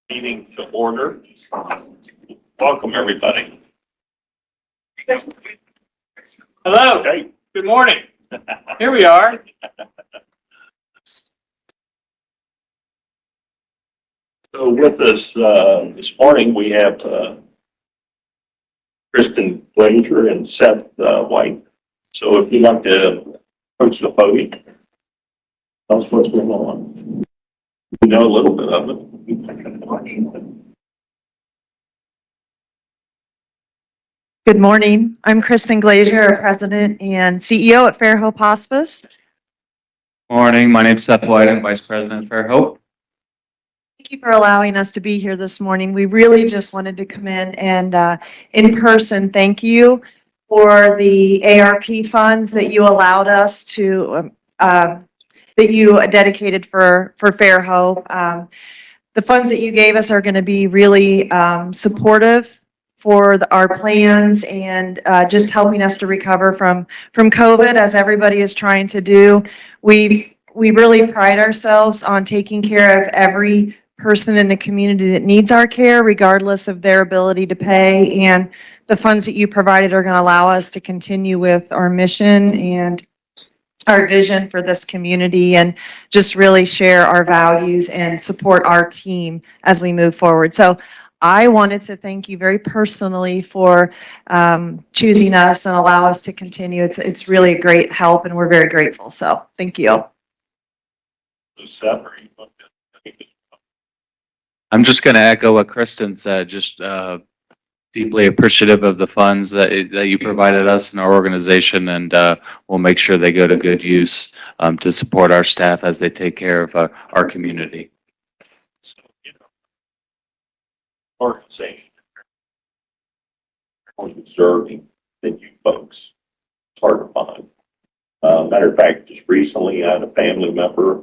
Meeting to order. Welcome, everybody. Hello. Hey, Good morning. Here we are. so with us this morning, we have Kristen Glazier and Seth White. So if you'd like to approach the podium, tell us what's going on. We know a little bit of it. Good morning. I'm Kristen Glazier, President and CEO at Fairhope Hospice. Morning. My name's Seth White. I'm Vice President of Fairhope. Thank you for allowing us to be here this morning. We really just wanted to come in person, thank you for the ARP funds that you allowed us to, that you dedicated for Fairhope. The funds that you gave us are going to be really supportive for our plans and just helping us to recover from COVID, as everybody is trying to do. We really pride ourselves on taking care of every person in the community that needs our care, regardless of their ability to pay. And the funds that you provided are going to allow us to continue with our mission and our vision for this community and just really share our values and support our team as we move forward. So I wanted to thank you very personally for choosing us and allow us to continue. It's really a great help and we're very grateful. So thank you. Seth, I'm just going to echo what Kristen said. Just deeply appreciative of the funds that you provided us and our organization, and we'll make sure they go to good use to support our staff as they take care of our community. So, organization observing than you folks. It's hard to find. Matter of fact, just recently I had a family member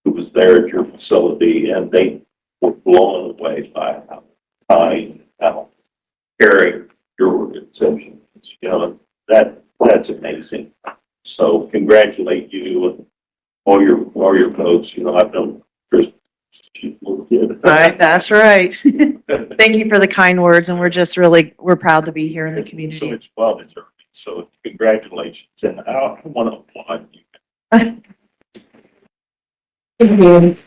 who was there at your facility and they were blown away by how kind, how caring your organization is. That's amazing. So congratulate you and all your folks. I've known Chris. Right, that's right. Thank you for the kind words, and we're proud to be here in the So community. it's well deserved. So congratulations, and I want to applaud you. Thank you.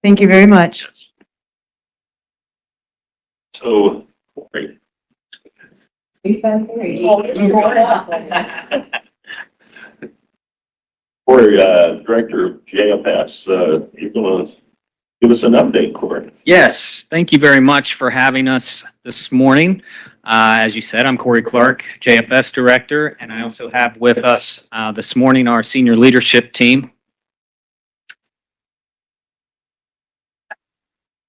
Thank you very much. So, Corey. Corey, Director of JFS, you're going to give us an update, Corey. Yes, thank you very much for having us this morning. As you said, I'm Corey Clark, JFS Director, and I also have with us this morning our senior leadership team.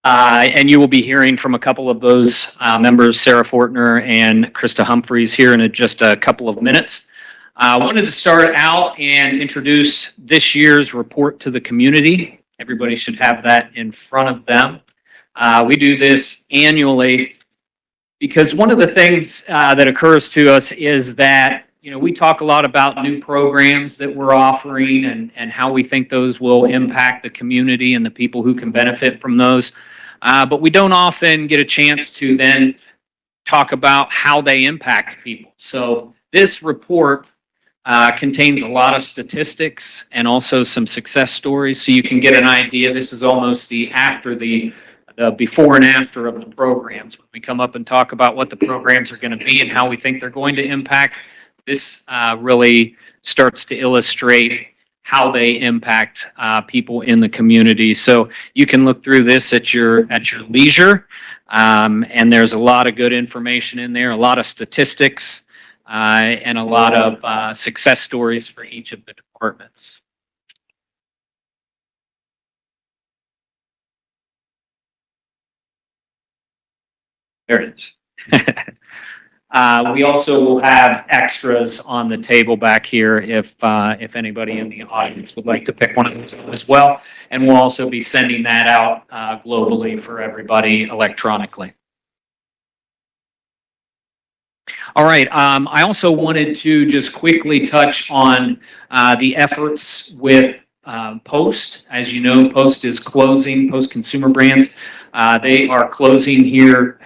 And you will be hearing from a couple of those members, Sarah Fortner and Krista Humphreys, here in just a couple of minutes. I wanted to start out and introduce this year's report to the community. Everybody should have that in front of them. We do this annually because one of the things that occurs to us is that we talk a lot about new programs that we're offering and how we think those will impact the community and the people who can benefit from those. But we don't often get a chance to then talk about how they impact people. So this report contains a lot of statistics and also some success stories, so you can get an idea. This is almost the before and after of the programs. When we come up and talk about what the programs are going to be and how we think they're going to impact, this really starts to illustrate how they impact people in the community. So you can look through this at your leisure, and there's a lot of good information in there, a lot of statistics, and a lot of success stories for each of the departments. There it is. We also will have extras on the table back here if anybody in the audience would like to pick one of those up as well. And we'll also be sending that out globally for everybody electronically. All right. I also wanted to just quickly touch on the efforts with Post. As you know, Post is closing, Post Consumer Brands. They are closing here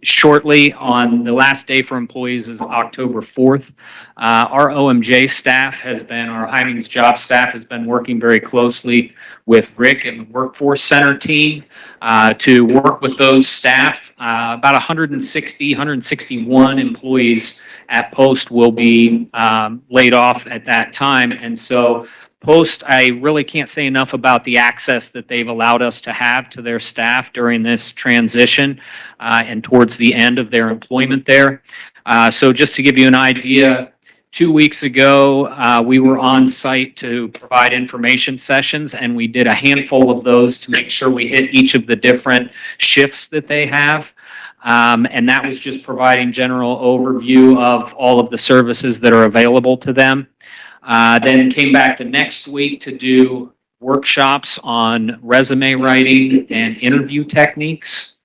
shortly. On the last day for employees is October 4th. Our OMJ staff has been, our Hymens job staff has been working very closely with Rick and the Workforce Center team to work with those staff. About 160, 161 employees at Post will be laid off at that time. And so Post, I really can't say enough about the access that they've allowed us to have to their staff during this transition and towards the end of their employment there. So just to give you an idea, 2 weeks ago, we were on site to provide information sessions, and we did a handful of those to make sure we hit each of the different shifts that they have. And that was just providing general overview of all of the services that are available to them. Then came back the next week to do workshops on resume writing and interview techniques.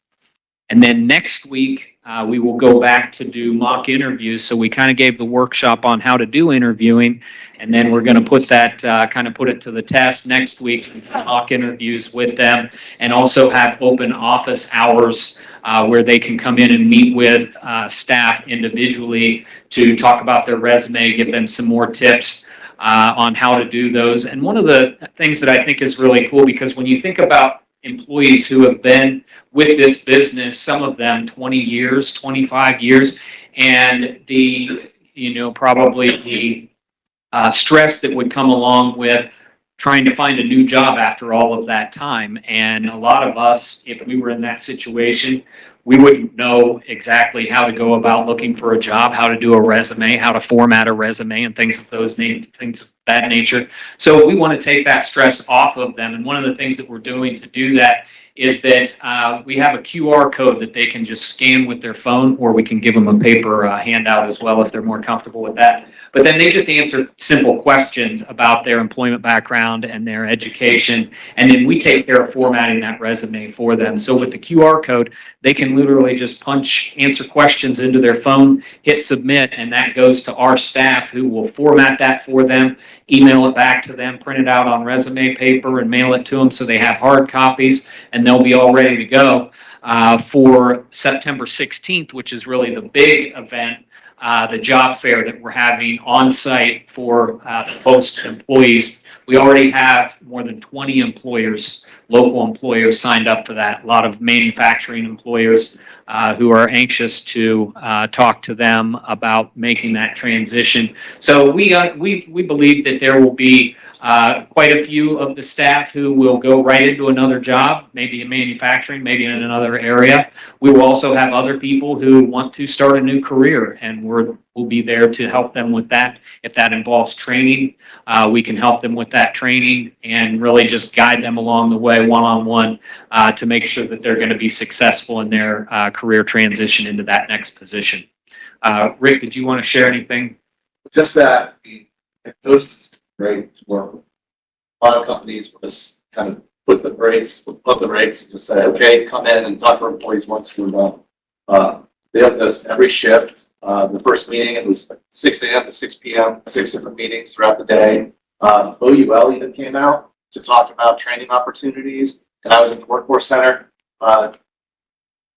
And then next week, we will go back to do mock interviews. So we kind of gave the workshop on how to do interviewing, and then we're going to put that, kind of put it to the test next week, mock interviews with them, and also have open office hours where they can come in and meet with staff individually to talk about their resume, give them some more tips on how to do those. And one of the things that I think is really cool, because when you think about employees who have been with this business, some of them 20 years, 25 years, and the, probably the stress that would come along with trying to find a new job after all of that time. And a lot of us, if we were in that situation, we wouldn't know exactly how to go about looking for a job, how to do a resume, how to format a resume, and things of that nature. So we want to take that stress off of them. And one of the things that we're doing to do that is that we have a QR code that they can just scan with their phone, or we can give them a paper handout as well if they're more comfortable with that. But then they just answer simple questions about their employment background and their education, and then we take care of formatting that resume for them. So with the QR code, they can literally just answer questions into their phone, hit submit, and that goes to our staff, who will format that for them, email it back to them, print it out on resume paper, and mail it to them so they have hard copies, and they'll be all ready to go for September 16th, which is really the big event, the job fair that we're having on site for the Post employees. We already have more than 20 employers, local employers, signed up for that. A lot of manufacturing employers who are anxious to talk to them about making that transition. So we believe that there will be quite a few of the staff who will go right into another job, maybe in manufacturing, maybe in another area. We will also have other people who want to start a new career, and we'll be there to help them with that. If that involves training, we can help them with that training and really just guide them along the way, one-on-one, to make sure that they're going to be successful in their career transition into that next position. Rick, did you want to share anything? Just that Post is great to work with. A lot of companies will just kind of pump the brakes and just say, okay, come in and talk to our employees once we're done. They have this every shift. The first meeting, it was 6 a.m. to 6 p.m., 6 different meetings throughout the day. OUL even came out to talk about training opportunities. And I was at the Workforce Center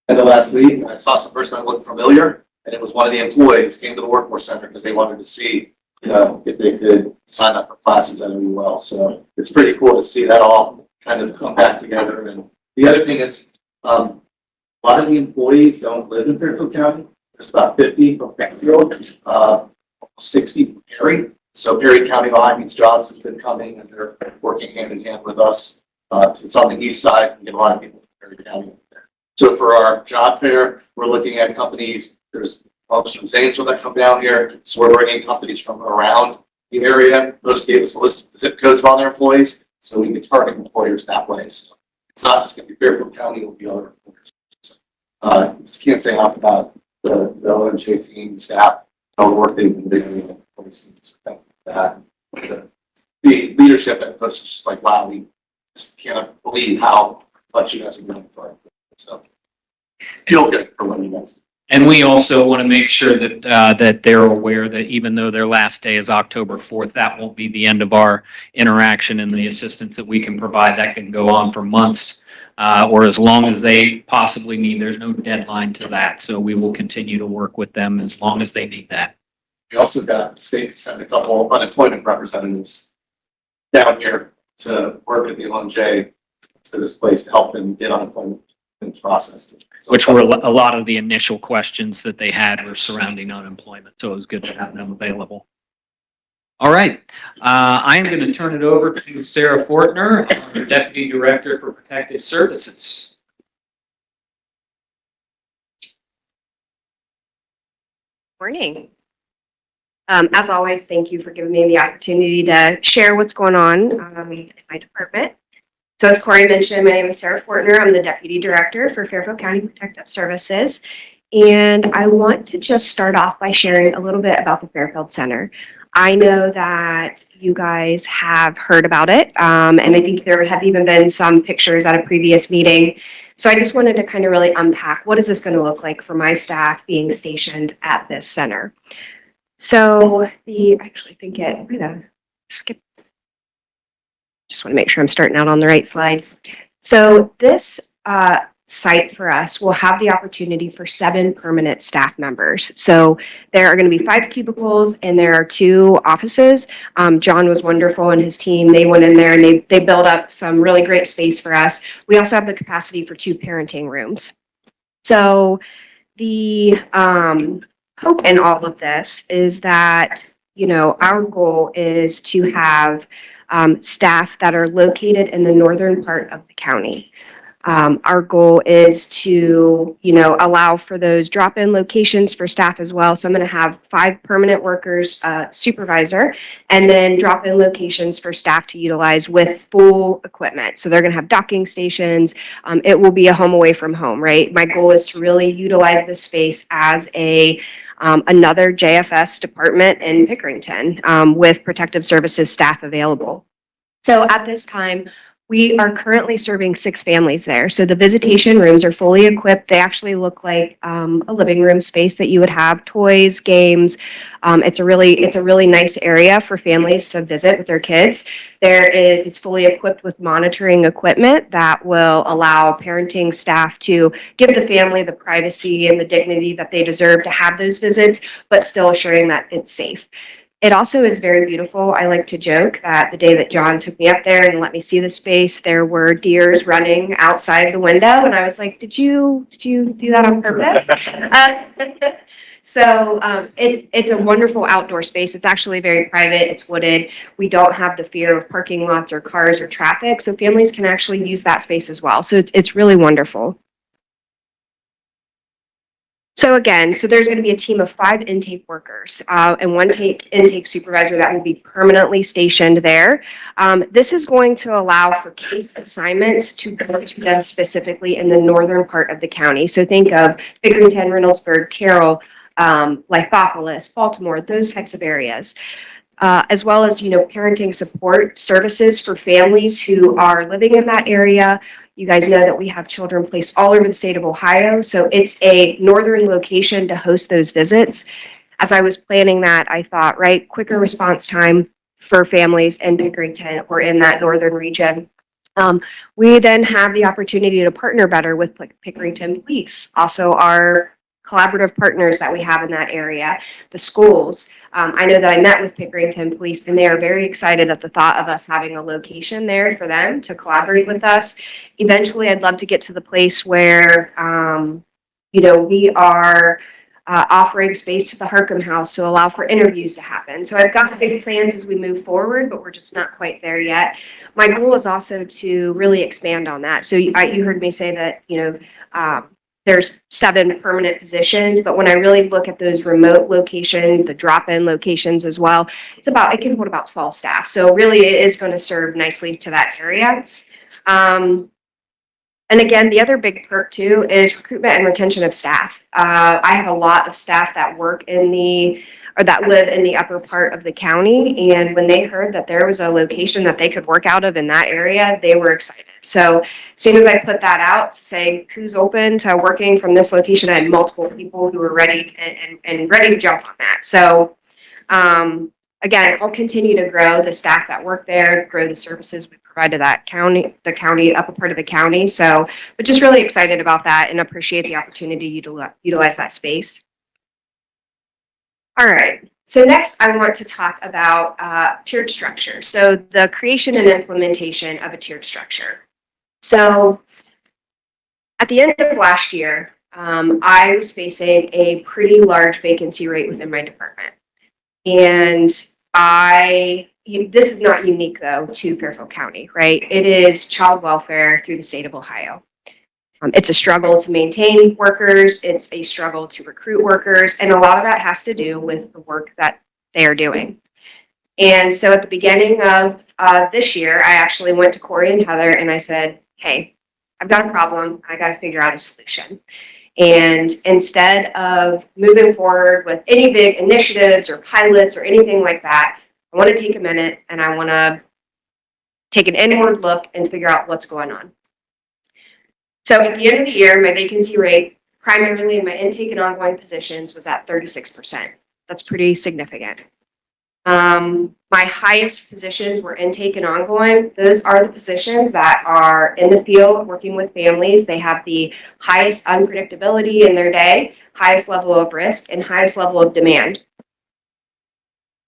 end of last week, and I saw some person that looked familiar, and it was one of the employees came to the Workforce Center because they wanted to see, if they could sign up for classes at OUL. So it's pretty cool to see that all kind of come back together. And the other thing is, a lot of the employees don't live in Fairfield County. There's about 50 from Fairfield, 60 from Perry. So Perry County Hymens jobs have been coming, and they're working hand in hand with us. It's on the east side. We get a lot of people from Perry County. So for our job fair, we're looking at companies. There's folks from Zanesville that come down here. So we're bringing companies from around the area. Most gave us a list of the zip codes of all their employees, so we can target employers that way. So it's not just going to be Fairfield County, it'll be other employers. So, just can't say enough about the OMJ team, staff, all the work they've been doing, that. The leadership at Post is just like, wow, we just can't believe how much you guys are doing for it. So feel good for what you guys do. And we also want to make sure that, that they're aware that even though their last day is October 4th, that won't be the end of our interaction and the assistance that we can provide. That can go on for months, or as long as they possibly need. There's no deadline to that. So we will continue to work with them as long as they need that. We also got the state to send a couple unemployment representatives down here to work at the LMJ to this place to help them get unemployment processed. So Which were a lot of the initial questions that they had were surrounding unemployment. So it was good to have them available. All right. I am going to turn it over to Sarah Fortner, our Deputy Director for Protective Services. Morning. As always, thank you for giving me the opportunity to share what's going on in my department. So as Corey mentioned, my name is Sarah Fortner. I'm the Deputy Director for Fairfield County Protective Services. And I want to just start off by sharing a little bit about the Fairfield Center. I know that you guys have heard about it, and I think there have even been some pictures at a previous meeting. So I just wanted to kind of really unpack what is this going to look like for my staff being stationed at this center. So I actually think I'm going to skip. Just want to make sure I'm starting out on the right slide. So this site for us will have the opportunity for 7 permanent staff members. So there are going to be 5 cubicles and there are 2 offices. John was wonderful and his team. They went in there and they built up some really great space for us. We also have the capacity for 2 parenting rooms. So the hope in all of this is that, our goal is to have staff that are located in the northern part of the county. Our goal is to, allow for those drop-in locations for staff as well. So I'm going to have 5 permanent workers, supervisor, and then drop-in locations for staff to utilize with full equipment. So they're going to have docking stations. It will be a home away from home, right? My goal is to really utilize this space as another JFS department in Pickerington with protective services staff available. So at this time, we are currently serving 6 families there. So the visitation rooms are fully equipped. They actually look like a living room space that you would have toys, games. It's a really nice area for families to visit with their kids. It's fully equipped with monitoring equipment that will allow parenting staff to give the family the privacy and the dignity that they deserve to have those visits, but still assuring that it's safe. It also is very beautiful. I like to joke that the day that John took me up there and let me see the space, there were deers running outside the window, and I was like, "Did you do that on purpose?" So it's a wonderful outdoor space. It's actually very private. It's wooded. We don't have the fear of parking lots or cars or traffic, so families can actually use that space as well. So it's really wonderful. So again, there's going to be a team of 5 intake workers and 1 intake supervisor that will be permanently stationed there. This is going to allow for case assignments to go to them specifically in the northern part of the county. So think of Pickerington, Reynoldsburg, Carroll, Lithopolis, Baltimore, those types of areas. As well as, parenting support services for families who are living in that area. You guys know that we have children placed all over the state of Ohio, so it's a northern location to host those visits. As I was planning that, I thought, right, quicker response time for families in Pickerington or in that northern region. We then have the opportunity to partner better with Pickerington Police, also our collaborative partners that we have in that area, the schools. I know that I met with Pickerington Police and they are very excited at the thought of us having a location there for them to collaborate with us. Eventually, I'd love to get to the place where, we are offering space to the Harcum House to allow for interviews to happen. So I've got big plans as we move forward, but we're just not quite there yet. My goal is also to really expand on that. So you heard me say that, there's 7 permanent positions, but when I really look at those remote locations, the drop-in locations as well, it can hold about 12 staff. So really it is going to serve nicely to that area. And again, the other big perk too is recruitment and retention of staff. I have a lot of staff that work in the or that live in the upper part of the county. And when they heard that there was a location that they could work out of in that area, they were excited. So as soon as I put that out to say who's open to working from this location, I had multiple people who were ready and ready to jump on that. So again, I'll continue to grow the staff that work there, grow the services we provide to that county, upper part of the county. So, but just really excited about that and appreciate the opportunity to utilize that space. All right. So next, I want to talk about tiered structure. So the creation and implementation of a tiered structure. So at the end of last year, I was facing a pretty large vacancy rate within my department. And this is not unique though to Fairfield County, right? It is child welfare through the state of Ohio. It's a struggle to maintain workers. It's a struggle to recruit workers. And a lot of that has to do with the work that they are doing. And so at the beginning of this year, I actually went to Corey and Heather and I said, hey, I've got a problem. I got to figure out a solution. And instead of moving forward with any big initiatives or pilots or anything like that, I want to take a minute and I want to take an inward look and figure out what's going on. So at the end of the year, my vacancy rate, primarily in my intake and ongoing positions, was at 36%. That's pretty significant. My highest positions were intake and ongoing. Those are the positions that are in the field working with families. They have the highest unpredictability in their day, highest level of risk, and highest level of demand.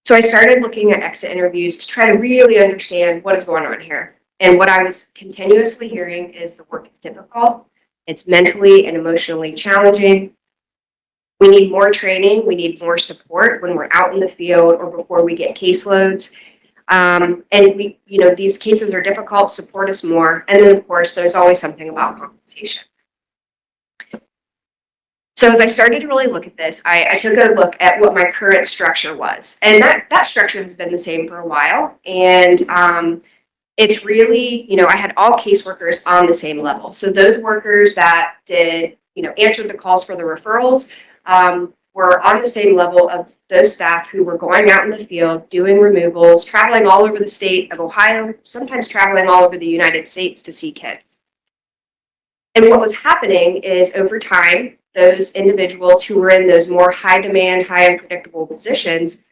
So I started looking at exit interviews to try to really understand what is going on here. And what I was continuously hearing is the work is difficult. It's mentally and emotionally challenging. We need more training. We need more support when we're out in the field or before we get caseloads. And these cases are difficult. Support us more. And then, of course, there's always something about compensation. So as I started to really look at this, I took a look at what my current structure was. And that structure has been the same for a while. And it's really, I had all caseworkers on the same level. So those workers that did, answered the calls for the referrals were on the same level of those staff who were going out in the field, doing removals, traveling all over the state of Ohio, sometimes traveling all over the United States to see kids. And what was happening is over time, those individuals who were in those more high demand, high unpredictable positions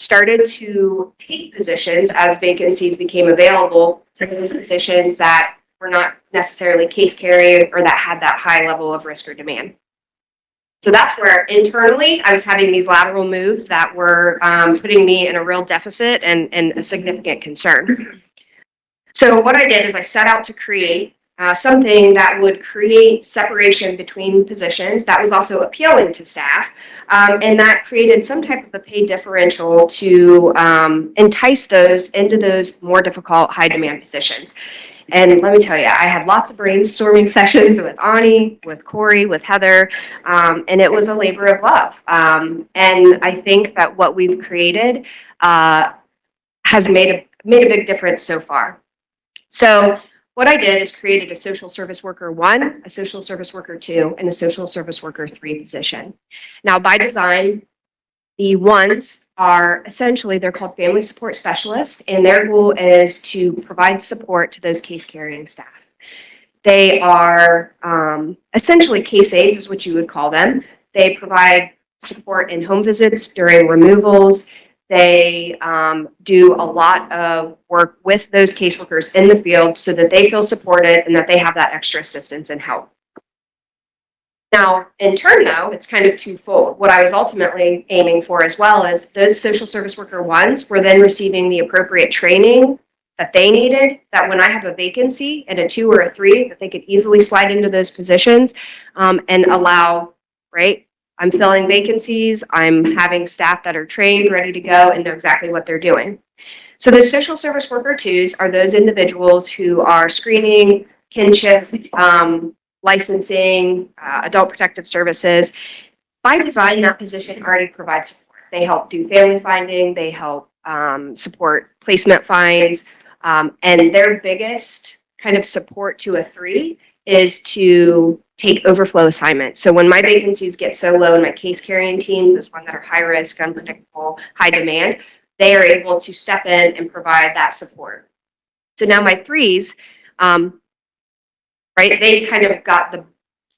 started to take positions as vacancies became available to those positions that were not necessarily case carrying or that had that high level of risk or demand. So that's where internally I was having these lateral moves that were putting me in a real deficit and a significant concern. So what I did is I set out to create something that would create separation between positions that was also appealing to staff, and that created some type of a pay differential to entice those into those more difficult high demand positions. And let me tell you, I had lots of brainstorming sessions with Ani, with Corey, with Heather, and it was a labor of love. And I think that what we've created has made a big difference so far. So what I did is created a social service worker 1, a social service worker 2, and a social service worker 3 position. Now, by design, the ones are essentially, they're called family support specialists, and their goal is to provide support to those case carrying staff. They are essentially case aides is what you would call them. They provide support in home visits during removals. They do a lot of work with those caseworkers in the field so that they feel supported and that they have that extra assistance and help. Now, in turn, though, it's kind of twofold. What I was ultimately aiming for as well is those social service worker 1s were then receiving the appropriate training that they needed, that when I have a vacancy and a 2 or a 3, that they could easily slide into those positions and allow, right? I'm filling vacancies, I'm having staff that are trained, ready to go, and know exactly what they're doing. So those social service worker 2s are those individuals who are screening, kinship, licensing, adult protective services. By design, that position already provides support. They help do family finding, they help support placement finds, and their biggest kind of support to a 3 is to take overflow assignments. So when my vacancies get so low in my case carrying teams, those ones that are high risk, unpredictable, high demand, they are able to step in and provide that support. So now my threes, right, they kind of got the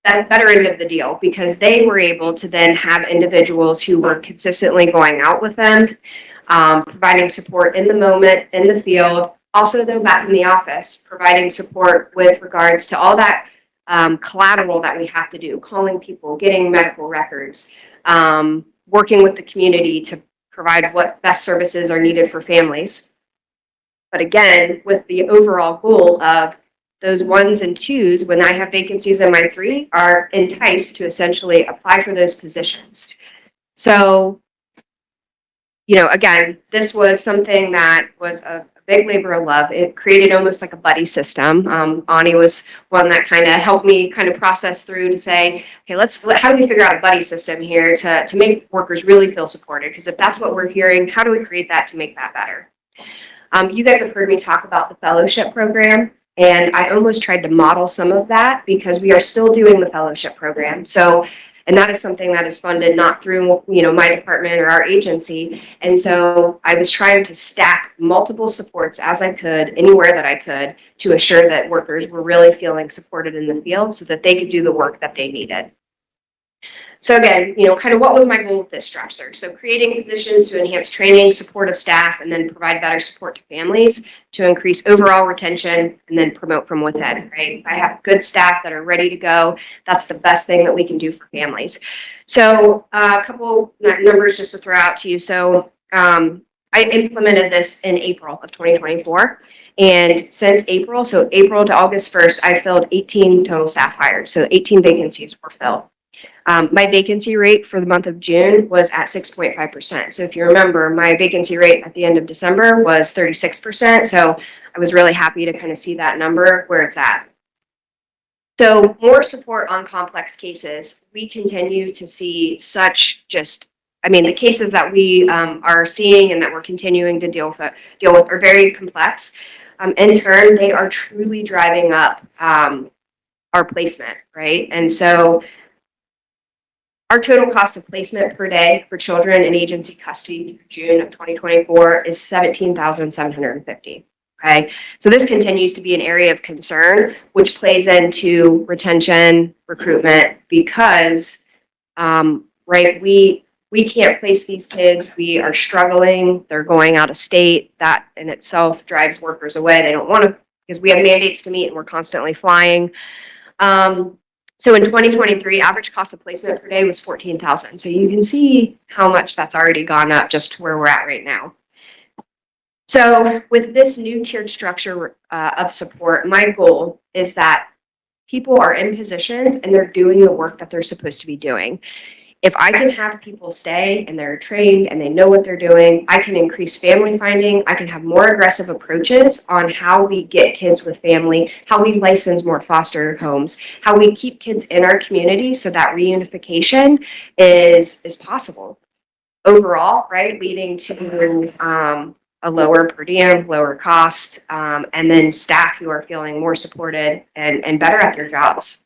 better end of the deal because they were able to then have individuals who were consistently going out with them, providing support in the moment, in the field, also though back in the office, providing support with regards to all that collateral that we have to do, calling people, getting medical records, working with the community to provide what best services are needed for families. But again, with the overall goal of those ones and twos, when I have vacancies in my three, are enticed to essentially apply for those positions. So, you know, again, this was something that was a big labor of love. It created almost like a buddy system. Ani was one that kind of helped me kind of process through to say, okay, how do we figure out a buddy system here to make workers really feel supported? Because if that's what we're hearing, how do we create that to make that better? You guys have heard me talk about the fellowship program. And I almost tried to model some of that because we are still doing the fellowship program. So, and that is something that is funded not through, you know, my department or our agency. And so I was trying to stack multiple supports as I could, anywhere that I could, to assure that workers were really feeling supported in the field so that they could do the work that they needed. So again, you know, kind of what was my goal with this stretch search? So creating positions to enhance training, support of staff, and then provide better support to families to increase overall retention and then promote from within, right? I have good staff that are ready to go. That's the best thing that we can do for families. So a couple numbers just to throw out to you. So I implemented this in April of 2024. And since April, so April to August 1st, I filled 18 total staff hires. So 18 vacancies were filled. My vacancy rate for the month of June was at 6.5%. So if you remember, my vacancy rate at the end of December was 36%. So I was really happy to kind of see that number where it's at. So more support on complex cases. We continue to see such the cases that we are seeing and that we're continuing to deal with are very complex. In turn, they are truly driving up our placement, right? And so our total cost of placement per day for children in agency custody through June of 2024 is $17,750. Okay, so this continues to be an area of concern, which plays into retention, recruitment, because right, we can't place these kids. We are struggling. They're going out of state. That in itself drives workers away. They don't want to because we have mandates to meet and we're constantly flying. So in 2023, average cost of placement per day was $14,000. So you can see how much that's already gone up just to where we're at right now. So with this new tiered structure of support, my goal is that people are in positions and they're doing the work that they're supposed to be doing. If I can have people stay and they're trained and they know what they're doing, I can increase family finding. I can have more aggressive approaches on how we get kids with family, how we license more foster homes, how we keep kids in our community so that reunification is possible. Overall, right, leading to a lower per diem, lower cost, and then staff who are feeling more supported and better at their jobs.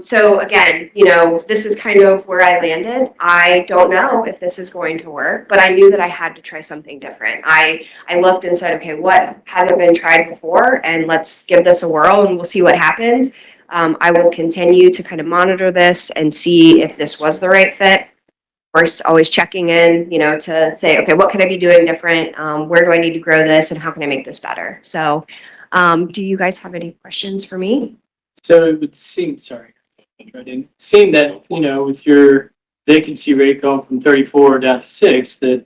So again, you know, this is kind of where I landed. I don't know if this is going to work, but I knew that I had to try something different. I looked and said, okay, what hasn't been tried before? And let's give this a whirl and we'll see what happens. I will continue to kind of monitor this and see if this was the right fit. Of course, always checking in, you know, to say, okay, what can I be doing different? Where do I need to grow this and how can I make this better? So do you guys have any questions for me? So it would seem, seeing that, you know, with your vacancy rate going from 34 down to 6, that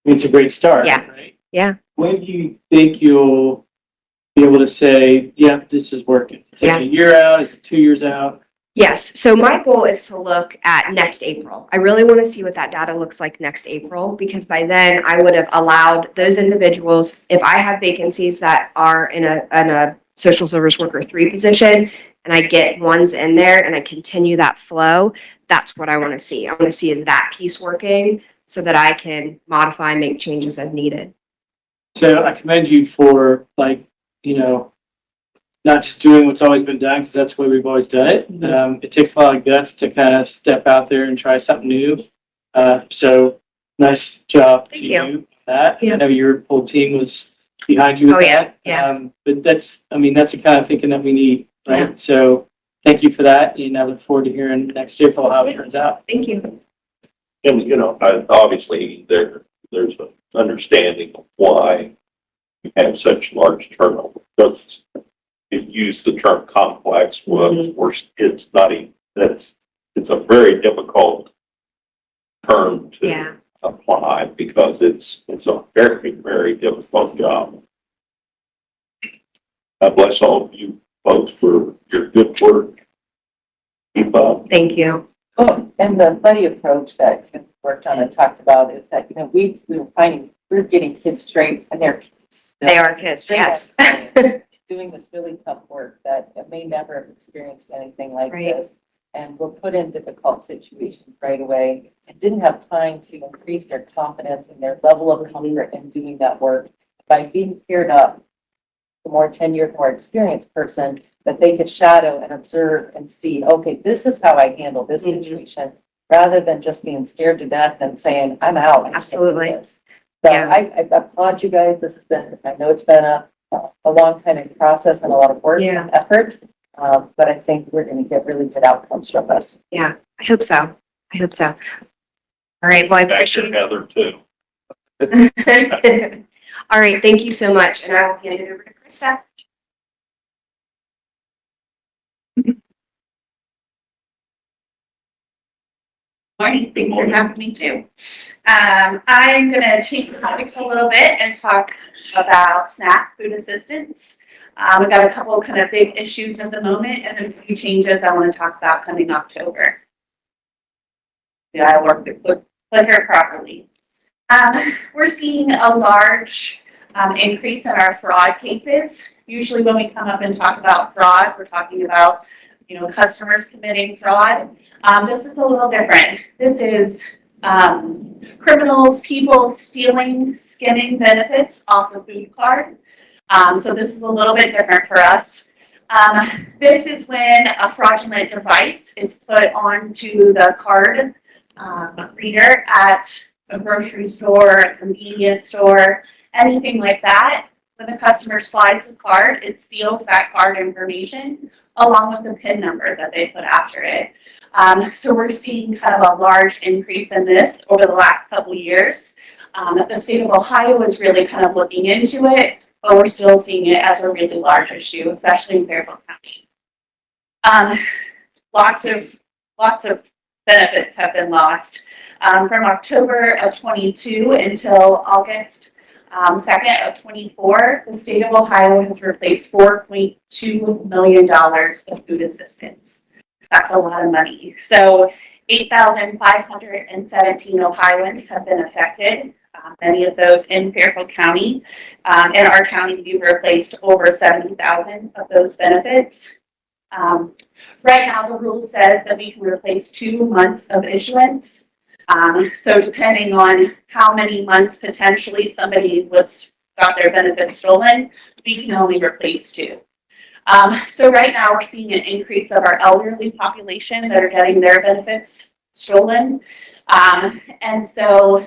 it's a great start, Yeah. right? Yeah. When do you think you'll be able to say, yeah, this is working? Is it a year out? Is it 2 years out? Yes. So my goal is to look at next April. I really want to see what that data looks like next April, because by then I would have allowed those individuals, if I have vacancies that are in a social service worker 3 position, and I get ones in there and I continue that flow, that's what I want to see. I want to see is that piece working so that I can modify, make changes as needed. So I commend you for, like, you know, not just doing what's always been done, because that's the way we've always done it. It takes a lot of guts to kind of step out there and try something new. So nice job Thank to you. you for that. Yeah. I know your whole team was behind you with Oh, yeah, that. yeah. But that's the kind of thinking that we need, right? Yeah. So thank you for that, and I look forward to hearing next year how it turns out. Thank you. And, obviously, there's an understanding of why we have such large turnover. Because you use the term complex, it's not even, it's a very difficult term to Yeah. apply because it's a very, very difficult job. God bless all of you folks for your good work. Keep up. Thank you. Oh, and the buddy approach that Tim worked on and talked about is that, we were finding, we're getting kids straight and they're kids still. They are kids, Straight yes. up, doing this really tough work that may never have experienced anything like Right. this. And were put in difficult situations right away and didn't have time to increase their confidence and their level of comfort in doing that work by being paired up, the more tenured, more experienced person that they could shadow and observe and see, okay, this is how I handle this Mhm. situation, rather than just being scared to death and saying, I'm out. I can't do Absolutely. this." So Yeah. I applaud you guys. This has been, I know it's been a long time in process and a lot of work Yeah. and effort. But I think we're going to get really good outcomes from this. Yeah, I hope so. I hope so. All right, well, I Back to appreciate Heather too. it. All right, thank you so much, and I will hand it over to Krista. Morning, thanks for having me too. I'm gonna change the topic a little bit and talk about SNAP food assistance. We got a couple kind of big issues at the moment and then a few changes I want to talk about coming October. Yeah, I work the clicker properly. We're seeing a large increase in our fraud cases. Usually when we come up and talk about fraud, we're talking about, customers committing fraud. This is a little different. This is criminals, people stealing, skimming benefits off the food card. So this is a little bit different for us. This is when a fraudulent device is put onto the card reader at a grocery store, a convenience store, anything like that. When the customer slides the card, it steals that card information along with the PIN number that they put after it. So we're seeing kind of a large increase in this over the last couple years. The state of Ohio is really kind of looking into it, but we're still seeing it as a really large issue, especially in Fairfield County. Lots of benefits have been lost. From October of 22 until August 2nd of 24, the state of Ohio has replaced $4.2 million of food assistance. That's a lot of money. So 8,517 Ohioans have been affected, many of those in Fairfield County. In our county, we've replaced over 70,000 of those benefits. Right now, the rule says that we can replace 2 months of issuance. So depending on how many months potentially somebody got their benefits stolen, we can only replace 2. So right now we're seeing an increase of our elderly population that are getting their benefits stolen. And so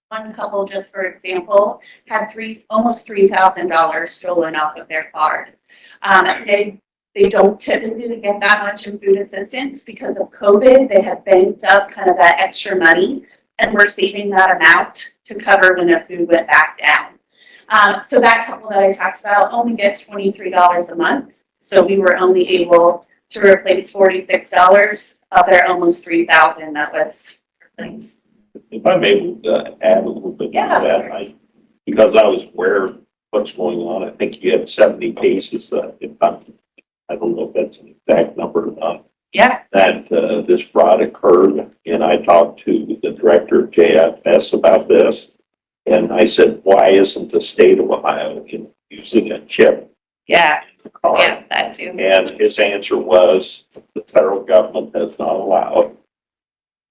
one couple, just for example, had almost $3,000 stolen off of their card. They don't typically get that much in food assistance because of COVID. They had banked up kind of that extra money, and we're saving that amount to cover when the food went back down. So that couple that I talked about only gets $23 a month. So we were only able to replace $46 of their almost $3,000 that was replaced. If I'm able to add a little bit to that, because I was aware of what's going on, I think you had 70 cases I don't know if that's an exact number or not. Yeah. That this fraud occurred, and I talked to the director of JFS about this, and I said, why isn't the state of Ohio using a chip Yeah. in the card? Yeah, that too. And his answer was the federal government does not allow it.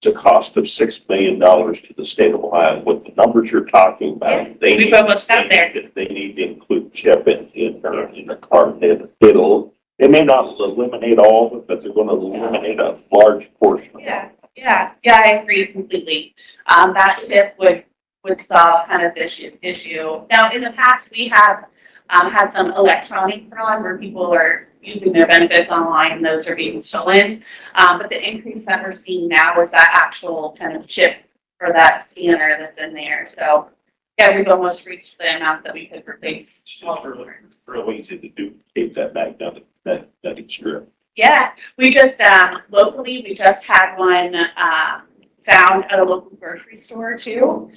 it's a cost of $6 million to the state of Ohio. With the numbers you're talking about, they we've need, almost got there. they need to include chip in the card. It may not eliminate all of it, but they're going to eliminate a large portion of it. Yeah, I agree completely. That tip would solve kind of this issue. Now, in the past, we have had some electronic fraud where people are using their benefits online and those are being stolen. But the increase that we're seeing now is that actual kind of chip or that scanner that's in there. So yeah, we've almost reached the amount that we could replace. It's real easy to duplicate that magnetic strip. Yeah, we just, locally, we just had one, found at a local grocery store too.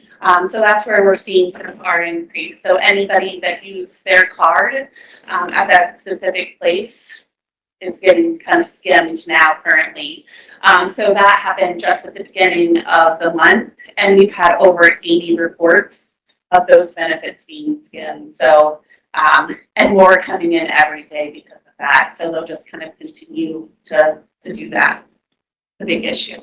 So that's where we're seeing kind of our increase. So anybody that used their card, at that specific place is getting kind of skimmed now currently. So that happened just at the beginning of the month, and we've had over 80 reports of those benefits being skimmed. So, and more coming in every day because of that. So they'll just kind of continue to do that. The big issue.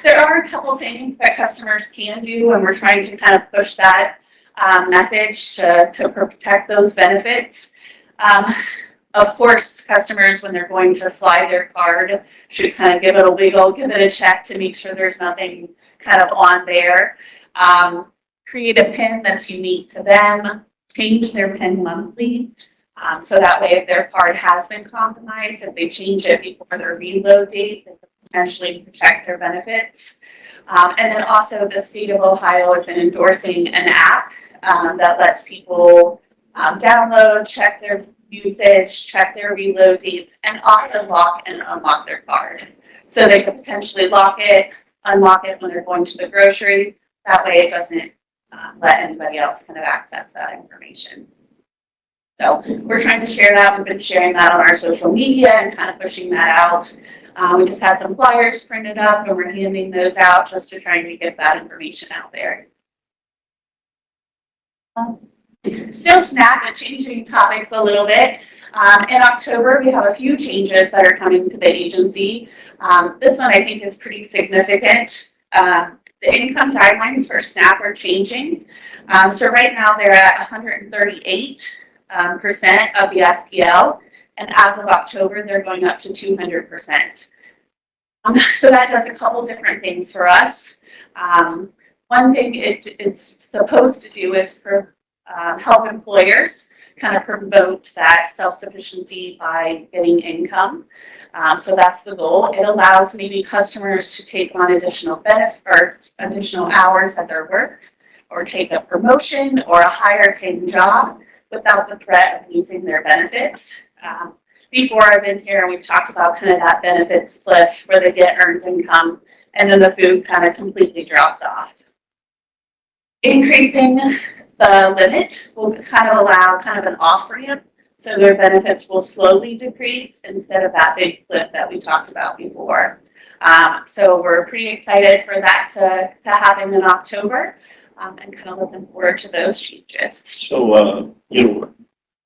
There are a couple things that customers can do, and we're trying to kind of push that message to protect those benefits. Of course, customers, when they're going to slide their card, should kind of give it a wiggle, give it a check to make sure there's nothing kind of on there. Create a PIN that's unique to them, change their PIN monthly. So that way, if their card has been compromised, if they change it before their reload date, they can potentially protect their benefits. And then also the state of Ohio is endorsing an app that lets people download, check their usage, check their reload dates, and also lock and unlock their card. So they could potentially lock it, unlock it when they're going to the grocery. That way it doesn't let anybody else kind of access that information. So we're trying to share that. We've been sharing that on our social media and kind of pushing that out. We just had some flyers printed up and we're handing those out just to try to get that information out there. Still SNAP, but changing topics a little bit. In October, we have a few changes that are coming to the agency. This one I think is pretty significant. The income guidelines for SNAP are changing. So right now they're at 138% of the FPL, and as of October, they're going up to 200%. So that does a couple different things for us. One thing it's supposed to do is help employers kind of promote that self-sufficiency by getting income. So that's the goal. It allows maybe customers to take on additional benefit or additional hours at their work, or take a promotion or a higher paying job without the threat of losing their benefits. Before I've been here, we've talked about kind of that benefits cliff where they get earned income and then the food kind of completely drops off. Increasing the limit will kind of allow kind of an off ramp, so their benefits will slowly decrease instead of that big cliff that we talked about before. So we're pretty excited for that to happen in October, and kind of looking forward to those changes. So,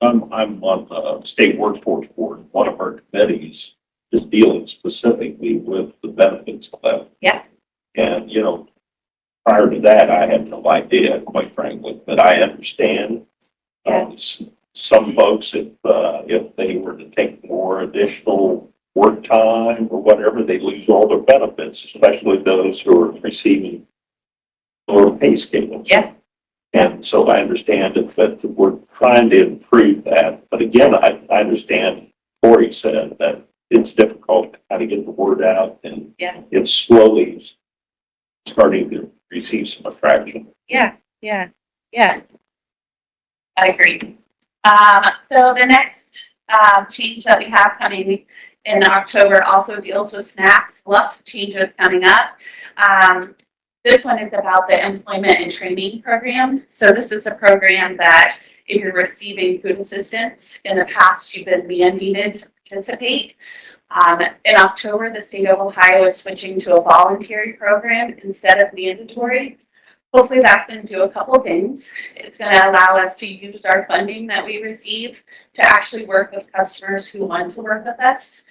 I'm on the state workforce board. One of our committees is dealing specifically with the benefits cliff. Yeah. And, prior to that, I had no idea, quite frankly, but I understand. Some folks, if they were to take more additional work time or whatever, they lose all their benefits, especially those who are receiving lower pay scales. Yeah. And so I understand it, but we're trying to improve that. But again, I understand Corey said that it's difficult to kind of get the word out, and it's slowly starting to receive some attraction. Yeah. I agree. So the next change that we have coming in October also deals with SNAPs. Lots of changes coming up. This one is about the employment and training program. So this is a program that if you're receiving food assistance, in the past you've been mandated to participate. In October, the state of Ohio is switching to a voluntary program instead of mandatory. hopefully that's going to do a couple things. It's going to allow us to use our funding that we receive to actually work with customers who want to work with us.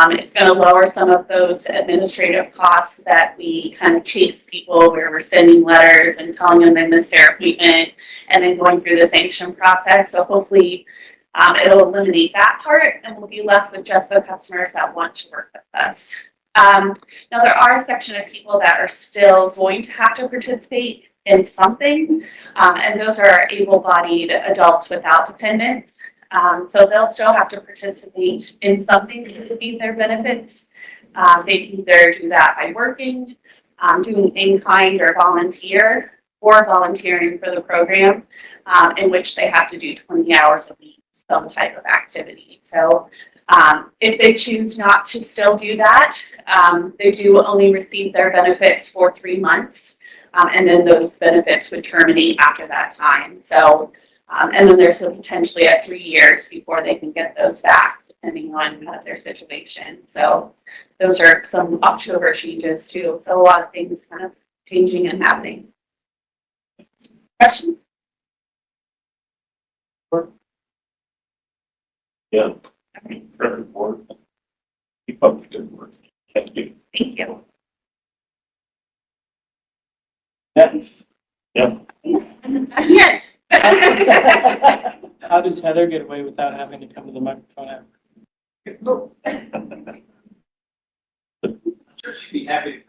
It's going to lower some of those administrative costs that we kind of chase people where we're sending letters and telling them they missed their appointment and then going through the sanction process. So hopefully it'll eliminate that part and we'll be left with just the customers that want to work with us. Now there are a section of people that are still going to have to participate in something, and those are able-bodied adults without dependents. So they'll still have to participate in something to receive their benefits. They can either do that by working, doing in-kind or volunteer, or volunteering for the program, in which they have to do 20 hours a week, some type of activity. So if they choose not to still do that, they do only receive their benefits for 3 months, and then those benefits would terminate after that time. So, and then there's potentially 3 years before they can get those back, depending on their situation. So those are some October changes too. So a lot of things kind of changing and happening. Questions? Yeah. Perfect work. Keep up the good work. Thank you. Thank you. Next. Yeah. Yes. How does Heather get away without having to come to the microphone? Sure, she'd be happy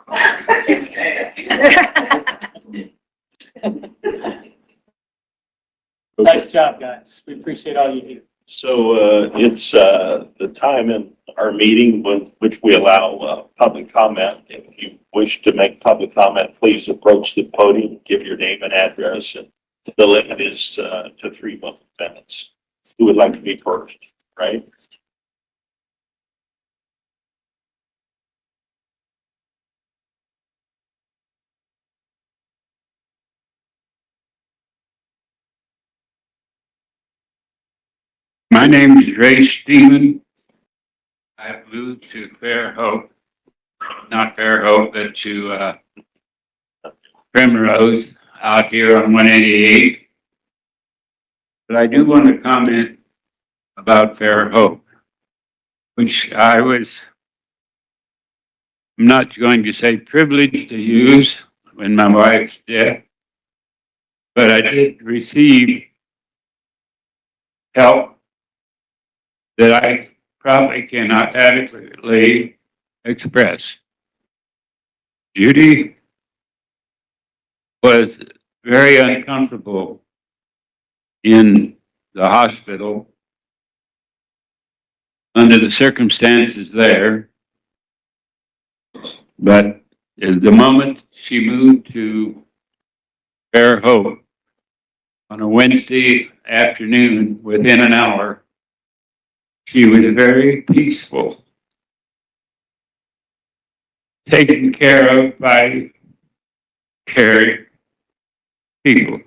Nice job, guys. We appreciate all you do. So it's the time in our meeting with which we allow public comment. If you wish to make public comment, please approach the podium, give your name and address, and the limit is to 3 minutes. Who would like to be first, right? My name is Ray Stemen. I've moved to Fairhope, not Fairhope, but to Primrose out here on 188. But I do want to comment about Fairhope, which I'm not going to say privileged to use when my wife's dead, but I did receive help that I probably cannot adequately express. Judy was very uncomfortable in the hospital under the circumstances there. But at the moment she moved to Fairhope on a Wednesday afternoon, within an hour, she was very peaceful, taken care of by caring people.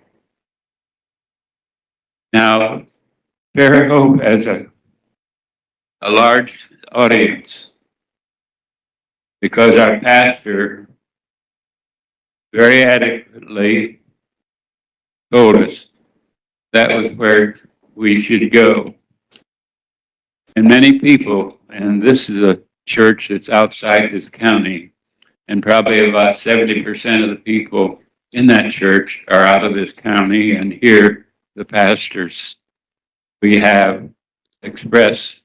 Now, Fairhope has a large audience because our pastor very adequately told us that was where we should go. And many people, and this is a church that's outside this county, and probably about 70% of the people in that church are out of this county, and here the pastors we have express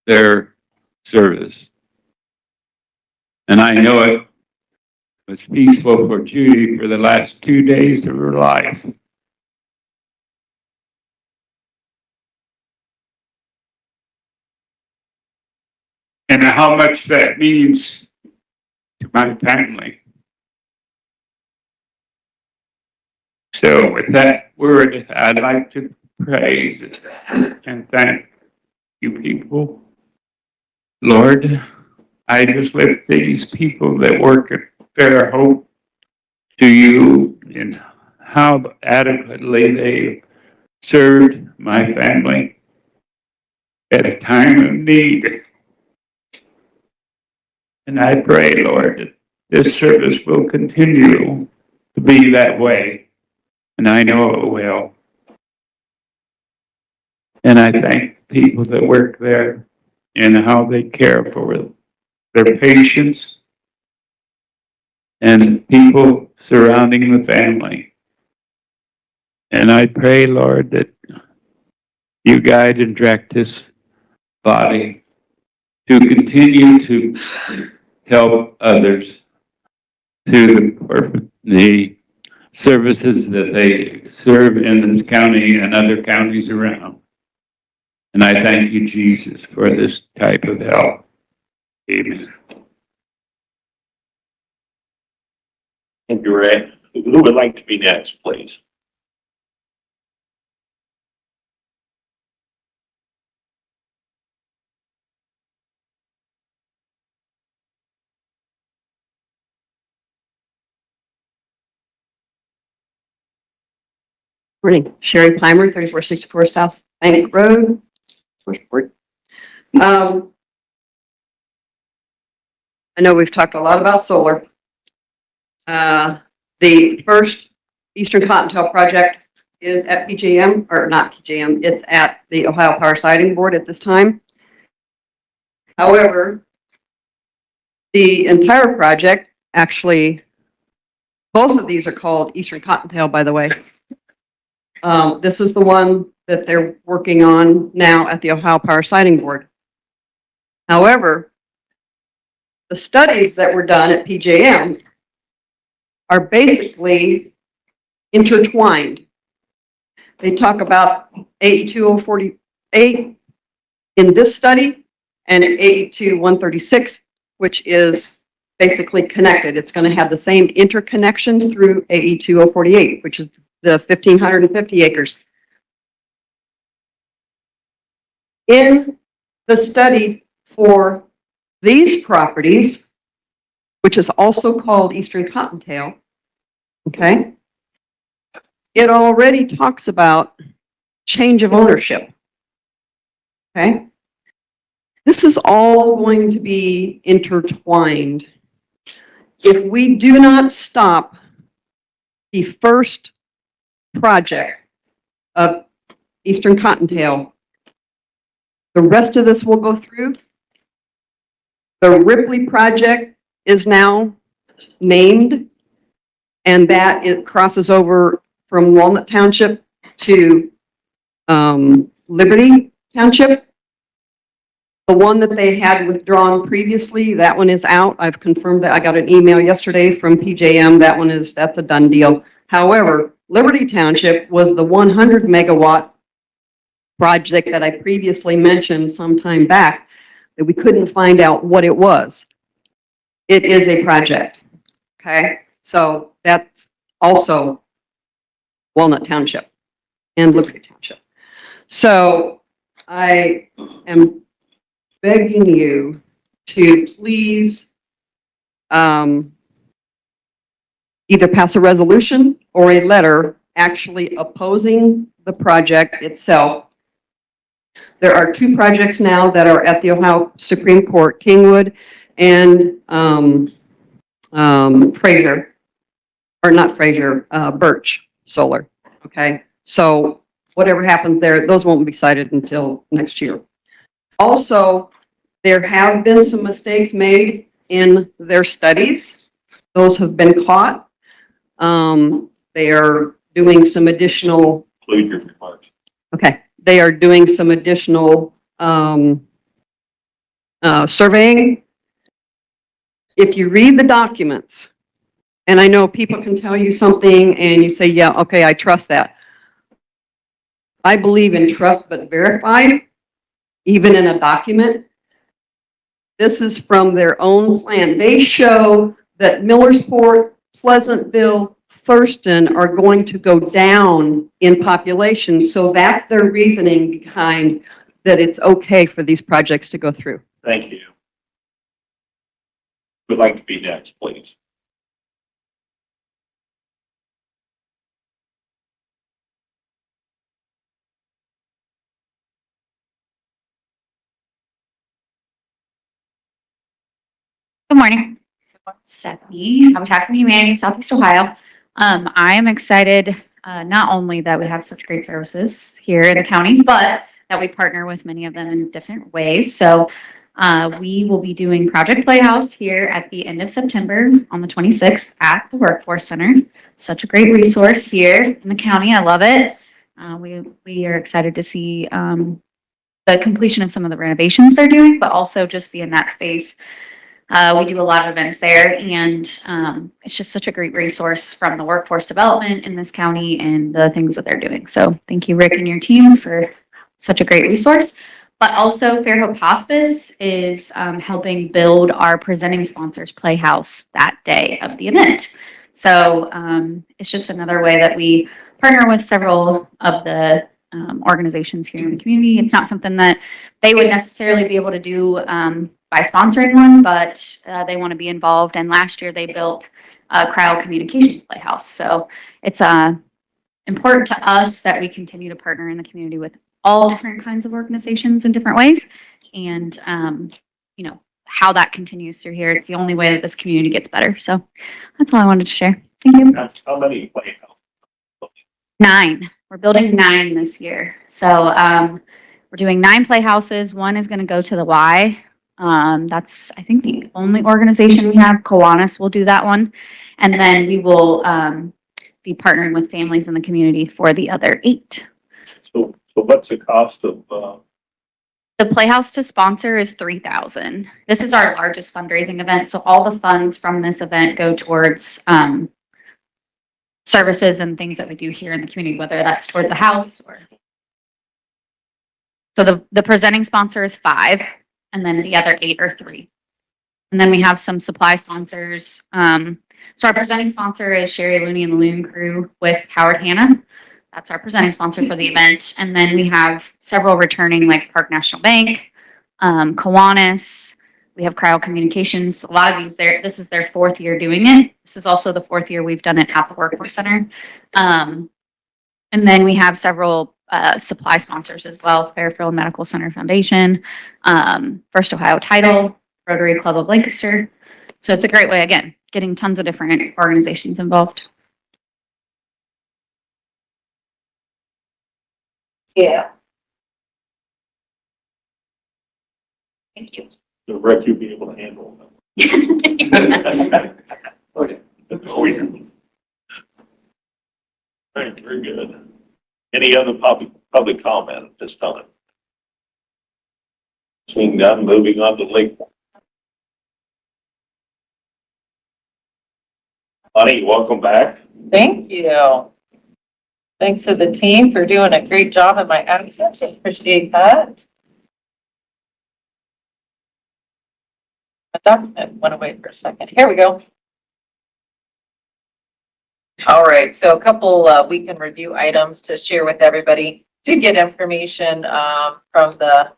their service. And I know it was peaceful for Judy for the last 2 days of her life. And how much that means to my family. So with that word, I'd like to praise and thank you people. Lord, I just lift these people that work at Fairhope to you in how adequately they served my family at a time of need. And I pray, Lord, that this service will continue to be that way, and I know it will. And I thank people that work there and how they care for their patients and people surrounding the family. And I pray, Lord, that you guide and direct this body to continue to help others through the services that they serve in this county and other counties around. And I thank you, Jesus, for this type of help. Amen. Thank you, Ray. Who would like to be next, please? Morning, Sherry Pimer, 3464 South Bank Road. I know we've talked a lot about solar. The first Eastern Cottontail project is at PJM, or not PJM, it's at the Ohio Power Siting Board at this time. However, the entire project, actually, both of these are called Eastern Cottontail, by the way. This is the one that they're working on now at the Ohio Power Siting Board. However, the studies that were done at PJM are basically intertwined. They talk about AE2048 in this study and AE2136, which is basically connected. It's going to have the same interconnection through AE2048, which is the 1,550 acres. In the study for these properties, which is also called Eastern Cottontail, okay, it already talks about change of ownership, okay? This is all going to be intertwined. If we do not stop the first project of Eastern Cottontail, the rest of this will go through. The Ripley project is now named, and that it crosses over from Walnut Township to Liberty Township. The one that they had withdrawn previously, that one is out. I've confirmed that. I got an email yesterday from PJM. That's a done deal. However, Liberty Township was the 100 megawatt project that I previously mentioned some time back that we couldn't find out what it was. It is a project, okay? So that's also Walnut Township and Liberty Township. So I am begging you to please either pass a resolution or a letter actually opposing the project itself. There are two projects now that are at the Ohio Supreme Court, Kingwood and Fraser, or not Fraser, Birch Solar, okay? So whatever happens there, those won't be cited until next year. Also, there have been some mistakes made in their studies. Those have been caught. They are doing some additional. Include your remarks. Okay, they are doing some additional surveying. If you read the documents, and I know people can tell you something and you say, yeah, okay, I trust that. I believe in trust but verify, even in a document. This is from their own plan. They show that Millersport, Pleasantville, Thurston are going to go down in population. So that's their reasoning behind that it's okay for these projects to go through. Thank you. Who would like to be next, please? Good morning. Stephanie, Habitat for Humanity, Southeast Ohio. I am excited, not only that we have such great services here in the county, but that we partner with many of them in different ways. So we will be doing Project Playhouse here at the end of September on the 26th at the Workforce Center. Such a great resource here in the county. I love it. We are excited to see the completion of some of the renovations they're doing, but also just be in that space. We do a lot of events there, and it's just such a great resource from the workforce development in this county and the things that they're doing. So thank you, Rick, and your team for such a great resource. But also Fairhope Hospice is helping build our presenting sponsors Playhouse that day of the event. So it's just another way that we partner with several of the organizations here in the community. It's not something that they would necessarily be able to do by sponsoring one, but they want to be involved. And last year they built a crowd communications playhouse. So it's important to us that we continue to partner in the community with all different kinds of organizations in different ways. And, you know, how that continues through here. It's the only way that this community gets better. So that's all I wanted to share. Thank you. How many playhouses? 9. We're building 9 this year. So we're doing 9 playhouses. One is going to go to the Y. That's, I think, the only organization we have. Kiwanis will do that one. And then we will be partnering with families in the community for the other 8. So what's the cost of, The Playhouse to sponsor is $3,000. This is our largest fundraising event. So all the funds from this event go towards services and things that we do here in the community, whether that's toward the house or. So the presenting sponsor is 5, and then the other 8 are 3. And then we have some supply sponsors. So our presenting sponsor is Sherry Looney and the Loon Crew with Howard Hanna. That's our presenting sponsor for the event. And then we have several returning, like Park National Bank, Kiwanis. We have Crowd Communications. A lot of these, this is their 4th year doing it. This is also the 4th year we've done it at the Workforce Center. And then we have several supply sponsors as well: Fairfield Medical Center Foundation, First Ohio Title, Rotary Club of Lancaster. So it's a great way, again, getting tons of different organizations involved. Yeah. Thank you. the Rick, you'll be able to handle them? Okay. Oh, yeah. All right, very good. Any other public comment at this time? Seeing none, moving on to Lake. Bonnie, welcome back. Thank you. Thanks to the team for doing a great job in my absence. I appreciate that. My document went away for a second. Here we go. All right, so a couple week in review items to share with everybody. Did get information from the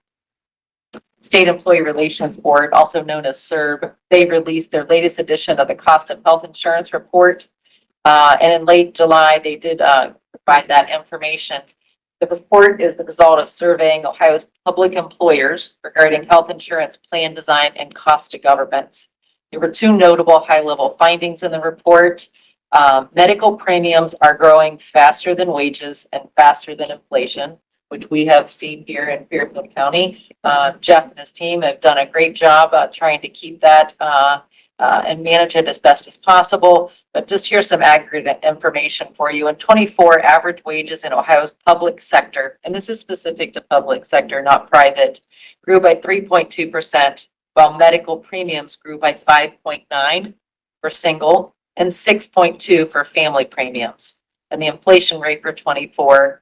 State Employee Relations Board, also known as SERB. They released their latest edition of the Cost of Health Insurance Report. And in late July, they did provide that information. The report is the result of surveying Ohio's public employers regarding health insurance plan design and cost to governments. There were 2 notable high-level findings in the report. Medical premiums are growing faster than wages and faster than inflation, which we have seen here in Fairfield County. Jeff and his team have done a great job trying to keep that and manage it as best as possible. But just here's some aggregate information for you. In 24, average wages in Ohio's public sector, and this is specific to public sector, not private, grew by 3.2%, while medical premiums grew by 5.9% for single and 6.2% for family premiums. And the inflation rate for 24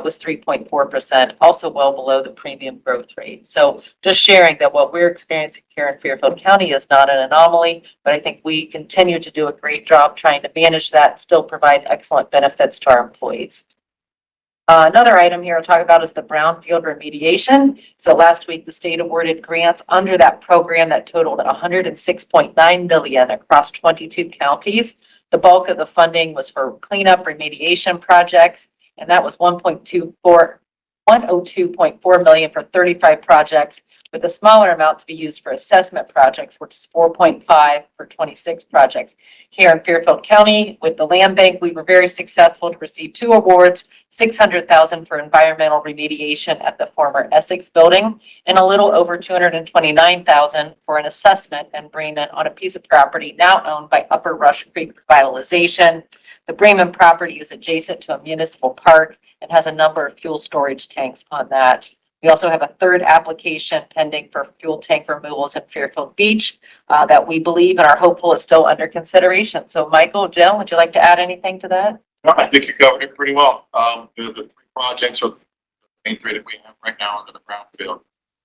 was 3.4%, also well below the premium growth rate. So just sharing that what we're experiencing here in Fairfield County is not an anomaly, but I think we continue to do a great job trying to manage that, still provide excellent benefits to our employees. Another item here I'll talk about is the brownfield remediation. So last week, the state awarded grants under that program that totaled $106.9 billion across 22 counties. The bulk of the funding was for cleanup remediation projects, and that was $1.24 102.4 million for 35 projects, with a smaller amount to be used for assessment projects, which is 4.5 for 26 projects. Here in Fairfield County, with the land bank, we were very successful to receive 2 awards, $600,000 for environmental remediation at the former Essex building, and a little over $229,000 for an assessment and Bremen on a piece of property now owned by Upper Rush Creek Revitalization. The Bremen property is adjacent to a municipal park and has a number of fuel storage tanks on that. We also have a third application pending for fuel tank removals in Fairfield Beach that we believe and are hopeful is still under consideration. So Michael, Jill, would you like to add anything to that? No, I think you covered it pretty well. The 3 projects are the main 3 that we have right now under the brownfield.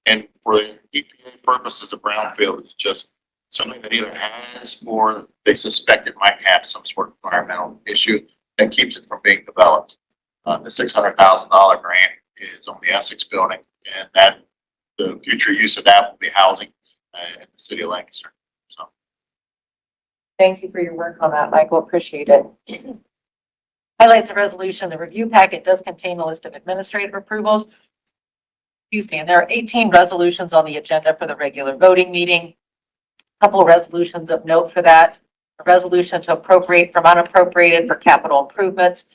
And for the EPA purposes, a brownfield is just something that either has or they suspect it might have some sort of environmental issue that keeps it from being developed. The $600,000 grant is on the Essex building, and that the future use of that will be housing at the city of Lancaster. So Thank you for your work on that, Michael. Appreciate it. Highlights of resolution. The review packet does contain a list of administrative approvals. Excuse me, and there are 18 resolutions on the agenda for the regular voting meeting. A couple of resolutions of note for that. A resolution to appropriate from unappropriated for capital improvements.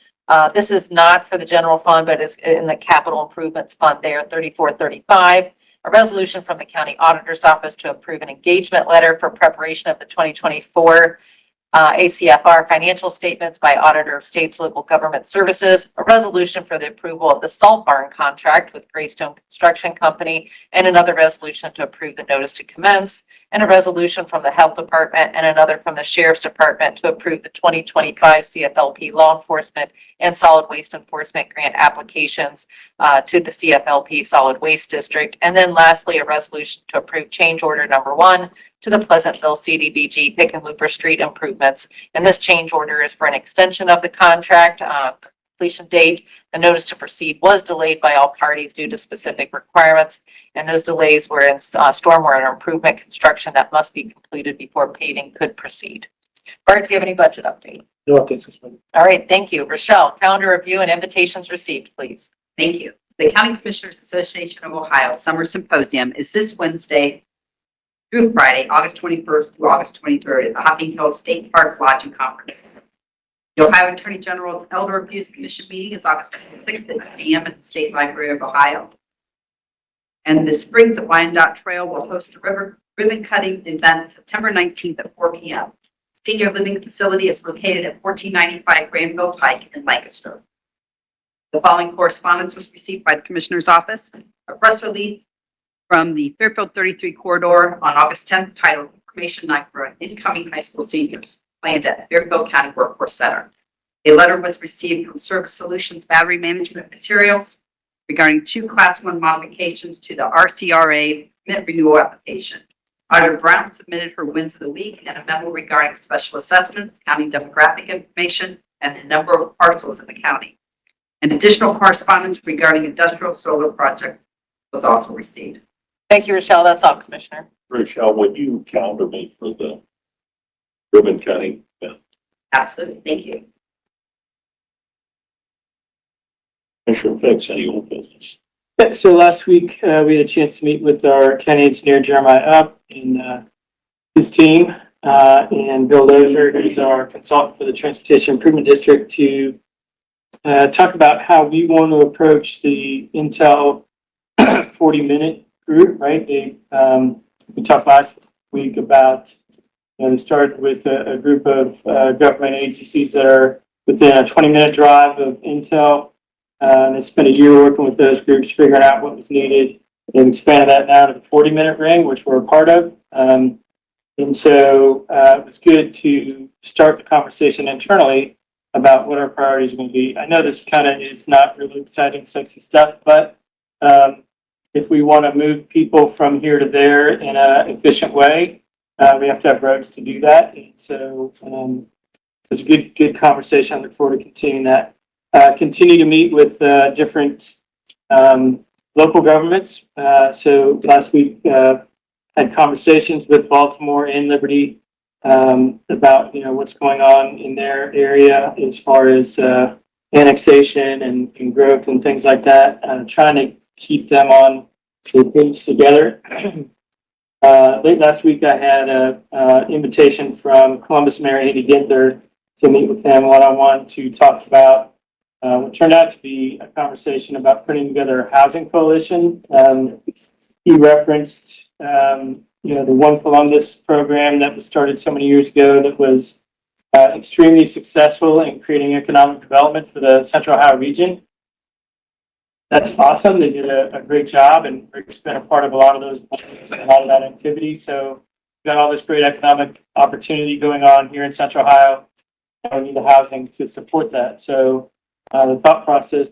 This is not for the general fund, but is in the capital improvements fund there, 3435. A resolution from the county auditor's office to approve an engagement letter for preparation of the 2024 ACFR financial statements by Auditor of States Local Government Services, a resolution for the approval of the salt barn contract with Greystone Construction Company, and another resolution to approve the notice to commence, and a resolution from the Health Department and another from the Sheriff's Department to approve the 2025 CFLP Law Enforcement and Solid Waste Enforcement Grant applications to the CFLP Solid Waste District. And then lastly, a resolution to approve change order number 1 to the Pleasantville CDBG Pick and Looper Street improvements. And this change order is for an extension of the contract completion date. The notice to proceed was delayed by all parties due to specific requirements, and those delays were in stormwater improvement construction that must be completed before paving could proceed. Bart, do you have any budget update? No updates this morning. All right, thank you. Rochelle, calendar review and invitations received, please. Thank you. The County Commissioners Association of Ohio Summer Symposium is this Wednesday through Friday, August 21st through August 23rd at the Hocking Hills State Park Lodge and Conference. The Ohio Attorney General's Elder Abuse Commission meeting is August 26th at 9 a.m. at the State Library of Ohio. And the Springs at Wyandotte Trail will host a ribbon cutting event September 19th at 4 p.m. Senior Living Facility is located at 1495 Granville Pike in Lancaster. The following correspondence was received by the Commissioner's Office. A press release from the Fairfield 33 corridor on August 10th titled Information Night for Incoming High School Seniors planned at Fairfield County Workforce Center. A letter was received from Service Solutions Battery Management Materials regarding 2 Class 1 modifications to the RCRA permit renewal application. Auditor Brown submitted her wins of the week and a memo regarding special assessments, county demographic information, and the number of parcels in the county. An additional correspondence regarding industrial solar project was also received. Thank you, Rochelle. That's all, Commissioner. Rochelle, would you calendar me for the ribbon cutting event? Absolutely. Thank you. Commissioner Fix, any old business? Yeah, so last week, we had a chance to meet with our county engineer, Jeremiah Up, and his team, and Bill Lozier, who's our consultant for the Transportation Improvement District, to talk about how we want to approach the Intel 40-minute group, right? We talked last week about, they started with a group of government agencies that are within a 20-minute drive of Intel. They spent a year working with those groups, figuring out what was needed. They've expanded that now to the 40-minute ring, which we're a part of. And so it was good to start the conversation internally about what our priorities are going to be. I know this kind of is not really exciting, sexy stuff, but if we want to move people from here to there in an efficient way, we have to have roads to do that. And so it's a good conversation. I look forward to continuing that. Continue to meet with different local governments. So last week had conversations with Baltimore and Liberty about what's going on in their area as far as annexation and growth and things like that, trying to keep them on the page together. Late last week, I had a invitation from Columbus Mayor Andy Ginther to meet with him one-on-one to talk about what turned out to be a conversation about putting together a housing coalition. He referenced, the One Columbus program that was started so many years ago that was extremely successful in creating economic development for the Central Ohio region. That's awesome. They did a great job, and Rick's been a part of a lot of those plans and a lot of that activity. So we've got all this great economic opportunity going on here in Central Ohio, and we need the housing to support that. So the thought process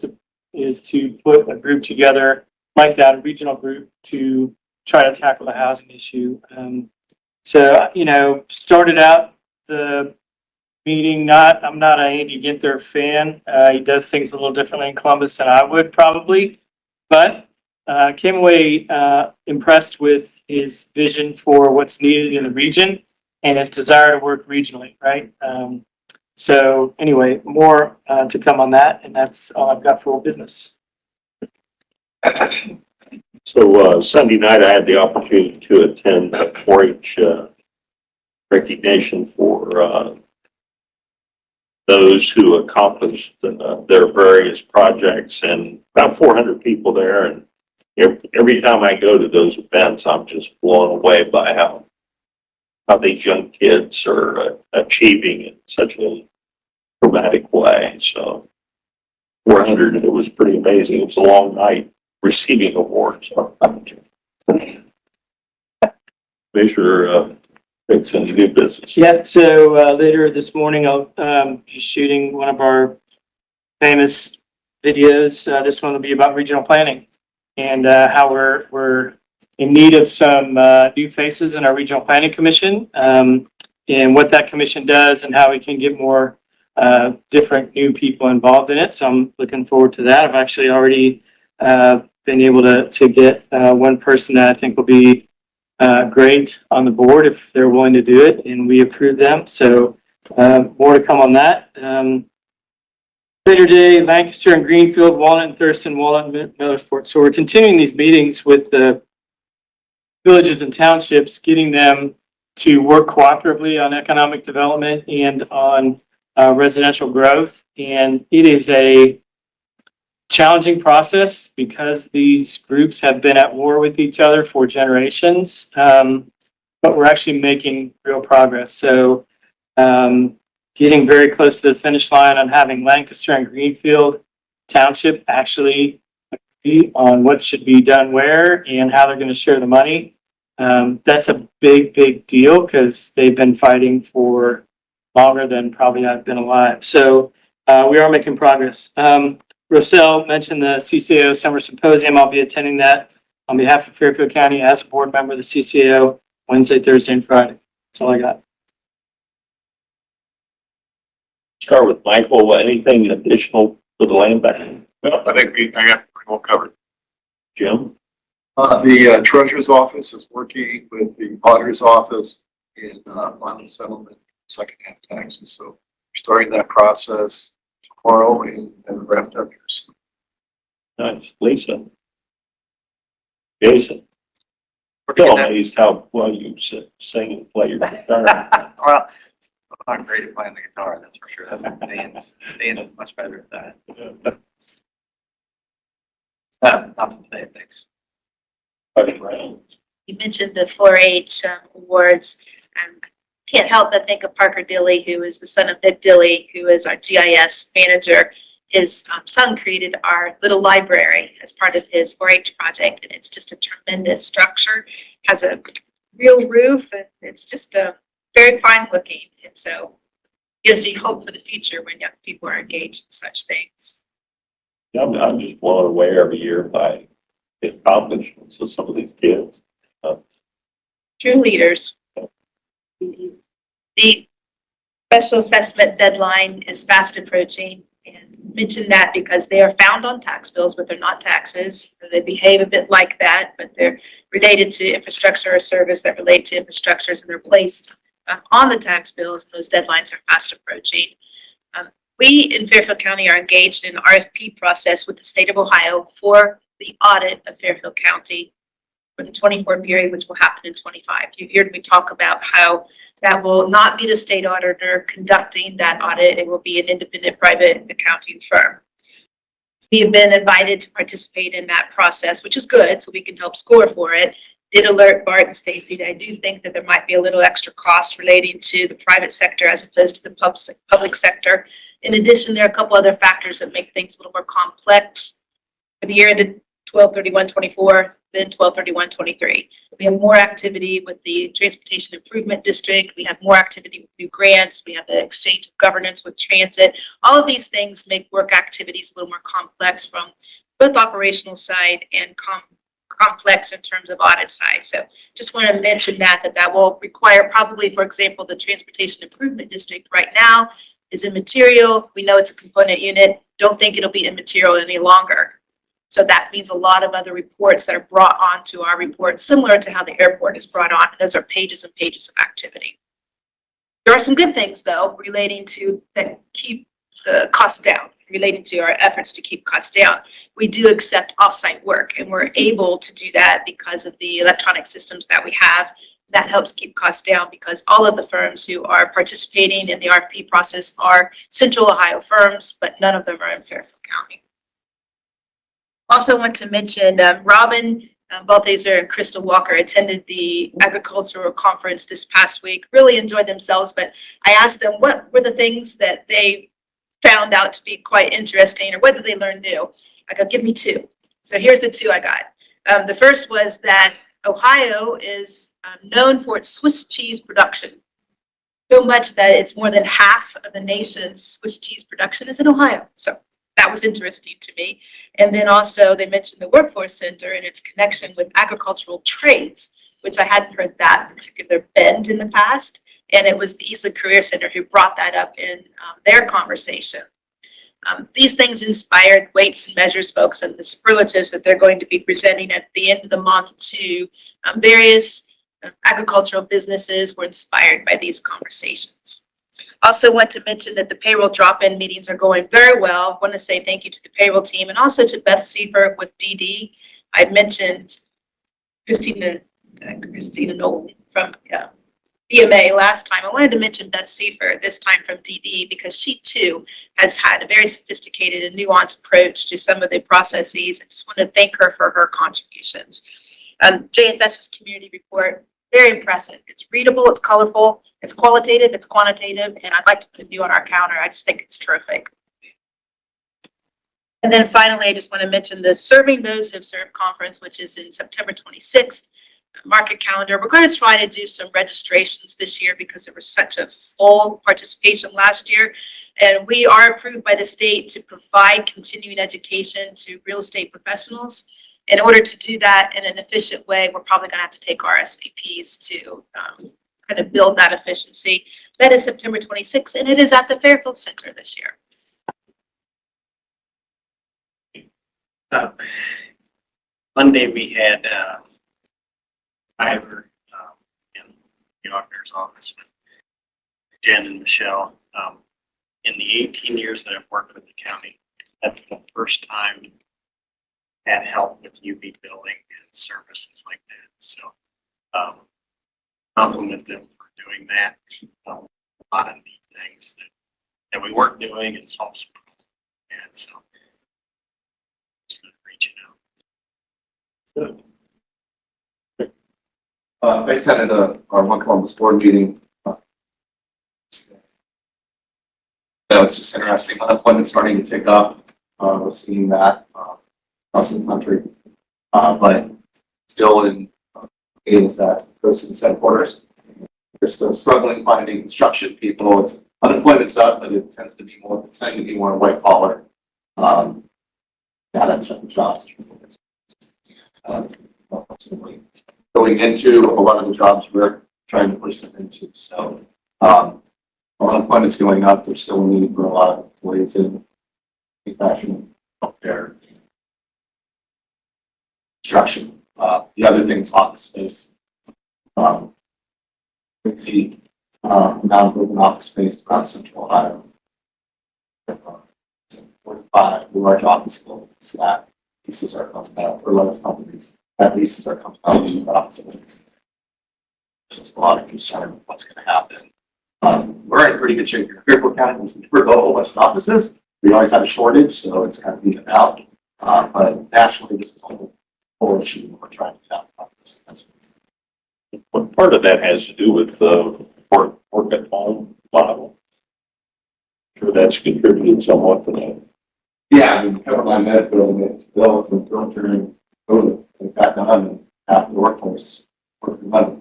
is to put a group together like that, a regional group, to try to tackle the housing issue. Started out the meeting, I'm not an Andy Ginther fan. He does things a little differently in Columbus than I would probably, but came away impressed with his vision for what's needed in the region and his desire to work regionally, right? So anyway, more to come on that, and that's all I've got for old business. So Sunday night, I had the opportunity to attend a 4-H recognition for those who accomplished their various projects, and about 400 people there. And every time I go to those events, I'm just blown away by how these young kids are achieving in such a dramatic way. So 400, it was pretty amazing. It was a long night receiving awards. Commissioner Dixon, new business. Yeah, so later this morning, I'll be shooting one of our famous videos. This one will be about regional planning and how we're in need of some new faces in our regional planning commission, and what that commission does and how we can get more different new people involved in it. So I'm looking forward to that. I've actually already been able to get one person that I think will be great on the board if they're willing to do it, and we approve them. So more to come on that. Later today, Lancaster and Greenfield, Walnut and Thurston, Walnut and Millersport. So we're continuing these meetings with the villages and townships, getting them to work cooperatively on economic development and on residential growth. And it is a challenging process because these groups have been at war with each other for generations, but we're actually making real progress. So getting very close to the finish line on having Lancaster and Greenfield Township actually agree on what should be done where and how they're going to share the money. That's a big, big deal because they've been fighting for longer than probably I've been alive. So we are making progress. Rossell mentioned the CCAO Summer Symposium. I'll be attending that on behalf of Fairfield County as a board member of the CCAO Wednesday, Thursday, and Friday. That's all I got. Start with Michael. Anything additional for the land bank? Well, I think I got pretty well covered. Jim? The treasurer's office is working with the auditor's office in final settlement, second half taxes. So we're starting that process tomorrow and wrapped up here soon. Nice. Lisa? Jason? Still amazed how well you sing and play your guitar. Well, I'm not great at playing the guitar, that's for sure. That's what Dan is much better at that. Nothing today, thanks. You mentioned the 4-H awards. Can't help but think of Parker Dilly, who is the son of Nick Dilly, who is our GIS manager. His son created our little library as part of his 4-H project, and it's just a tremendous structure. Has a real roof, and it's just very fine looking, and so gives you hope for the future when young people are engaged in such things. Yeah, I'm just blown away every year by the accomplishments of some of these kids. True leaders. The special assessment deadline is fast approaching, and mention that because they are found on tax bills, but they're not taxes. They behave a bit like that, but they're related to infrastructure or service that relate to infrastructures, and they're placed on the tax bills, and those deadlines are fast approaching. We in Fairfield County are engaged in an RFP process with the state of Ohio for the audit of Fairfield County for the 24 period, which will happen in 25. You've heard me talk about how that will not be the state auditor conducting that audit. It will be an independent private accounting firm. We have been invited to participate in that process, which is good, so we can help score for it. Did alert Bart and Stacy that I do think that there might be a little extra cost relating to the private sector as opposed to the public sector. In addition, there are a couple other factors that make things a little more complex. For the year ended 12/31/24, then 12/31/23. We have more activity with the Transportation Improvement District. We have more activity with new grants. We have the exchange of governance with transit. All of these things make work activities a little more complex from both operational side and complex in terms of audit side. So just want to mention that will require probably, for example, the Transportation Improvement District right now is immaterial. We know it's a component unit. Don't think it'll be immaterial any longer. So that means a lot of other reports that are brought onto our report, similar to how the airport is brought on. Those are pages and pages of activity. There are some good things, though, relating to that keep the costs down, relating to our efforts to keep costs down. We do accept offsite work, and we're able to do that because of the electronic systems that we have. That helps keep costs down because all of the firms who are participating in the RFP process are Central Ohio firms, but none of them are in Fairfield County. Also want to mention Robin Balthaser and Crystal Walker attended the agricultural conference this past week, really enjoyed themselves, but I asked them what were the things that they found out to be quite interesting or what did they learn new. I go, give me two. So here's the two I got. The first was that Ohio is known for its Swiss cheese production. So much that it's more than half of the nation's Swiss cheese production is in Ohio. So that was interesting to me. And then also they mentioned the Workforce Center and its connection with agricultural trades, which I hadn't heard that particular bend in the past. And it was the Eastland Career Center who brought that up in their conversation. These things inspired weights and measures folks and the superlatives that they're going to be presenting at the end of the month to various agricultural businesses were inspired by these conversations. Also want to mention that the payroll drop-in meetings are going very well. Want to say thank you to the payroll team and also to Beth Seifert with DD. I mentioned Christina Nolan from EMA last time. I wanted to mention Beth Seifert this time from DD because she too has had a very sophisticated and nuanced approach to some of the processes. I just want to thank her for her contributions. JFS's community report, very impressive. It's readable, it's colorful, it's qualitative, it's quantitative, and I'd like to put a view on our counter. I just think it's terrific. And then finally, I just want to mention the Serving Those Who Have Served conference, which is in September 26th. Market calendar. We're going to try to do some registrations this year because there was such a full participation last year. And we are approved by the state to provide continuing education to real estate professionals. In order to do that in an efficient way, we're probably going to have to take our SVPs to kind of build that efficiency. That is September 26th, and it is at the Fairfield Center this year. Monday we had Tyler in the auditor's office with Jen and Michelle. In the 18 years that I've worked with the county, that's the first time I had help with UV billing and services like that. So compliment them for doing that. A lot of neat things that we weren't doing and solve some problems. And so it's really reaching out. I attended our One Columbus board meeting. It's just interesting. Unemployment's starting to tick up. We're seeing that across the country, but still in areas that goes to the headquarters. They're still struggling finding construction people. It's unemployment's up, but it tends to be more. It's tending to be more white collar. Data jobs. Going into a lot of the jobs we're trying to push them into. So unemployment's going up. There's still a need for a lot of employees in manufacturing, healthcare, construction. The other thing is office space. We see amount of open office space throughout Central Ohio. large office buildings that leases are coming out, or large companies that leases are coming out in the office buildings. There's just a lot of concern with what's going to happen. We're in pretty good shape here. Fairfield County, we're a whole bunch of offices. We always had a shortage, so it's kind of evened out. But nationally, this is a whole issue we're trying to get out of this. That's What part of that has to do with the work at home model? Sure, that's contributed somewhat to that. yeah, I mean, cover my med building, it's built with furniture and COVID, and got done, and half the workforce working money.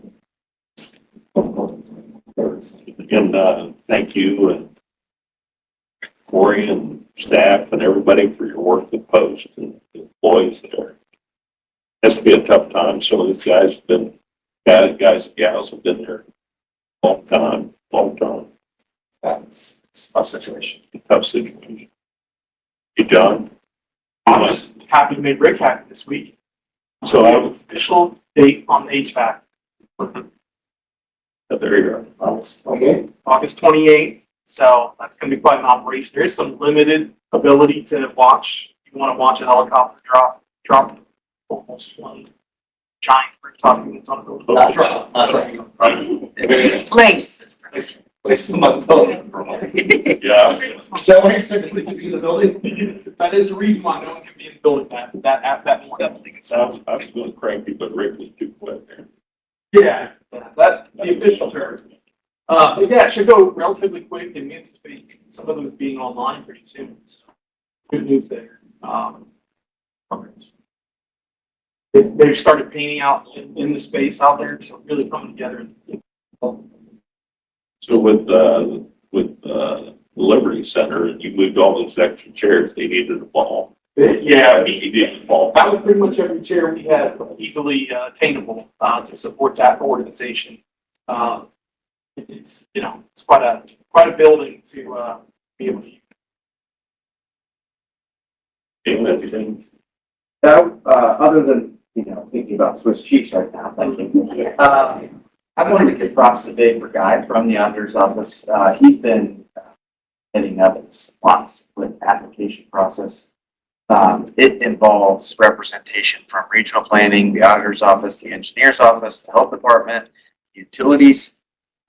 Again, thank you and Corey and staff and everybody for your work at Post and the employees there. Has to be a tough time. Some of these guys have been, guys and gals have been there a long time. It's a tough situation. Tough situation. Hey, John? I'm just happy to make Rick happy this week. So We have an official date on the HVAC, there you go. Okay. August 28th. So that's going to be quite an operation. There is some limited ability to watch. If you want to watch a helicopter drop almost 20 giant rooftop units on a building. Not trying. Place. Place in my building. Yeah. Is that why you're saying we could be in the building? That is the reason why no one can be in the building that morning. I was going cranky, but Rick was too quick there. Yeah, that's the official term. But yeah, it should go relatively quick, and we anticipate some of those being online pretty soon. So good news there. They've started painting out in the space out there, so really coming together. So with the Liberty Center, and you moved all those extra chairs, they needed a ball. Yeah, He needed a ball. that was pretty much every chair we had easily attainable to support that organization. It's it's quite a building to be able to use. Anything? Other than, thinking about Swiss cheese right now, thank you. I wanted to give props to Dave Guy from the auditor's office. He's been heading up this lot split application process. It involves representation from regional planning, the auditor's office, the engineer's office, the health department, utilities.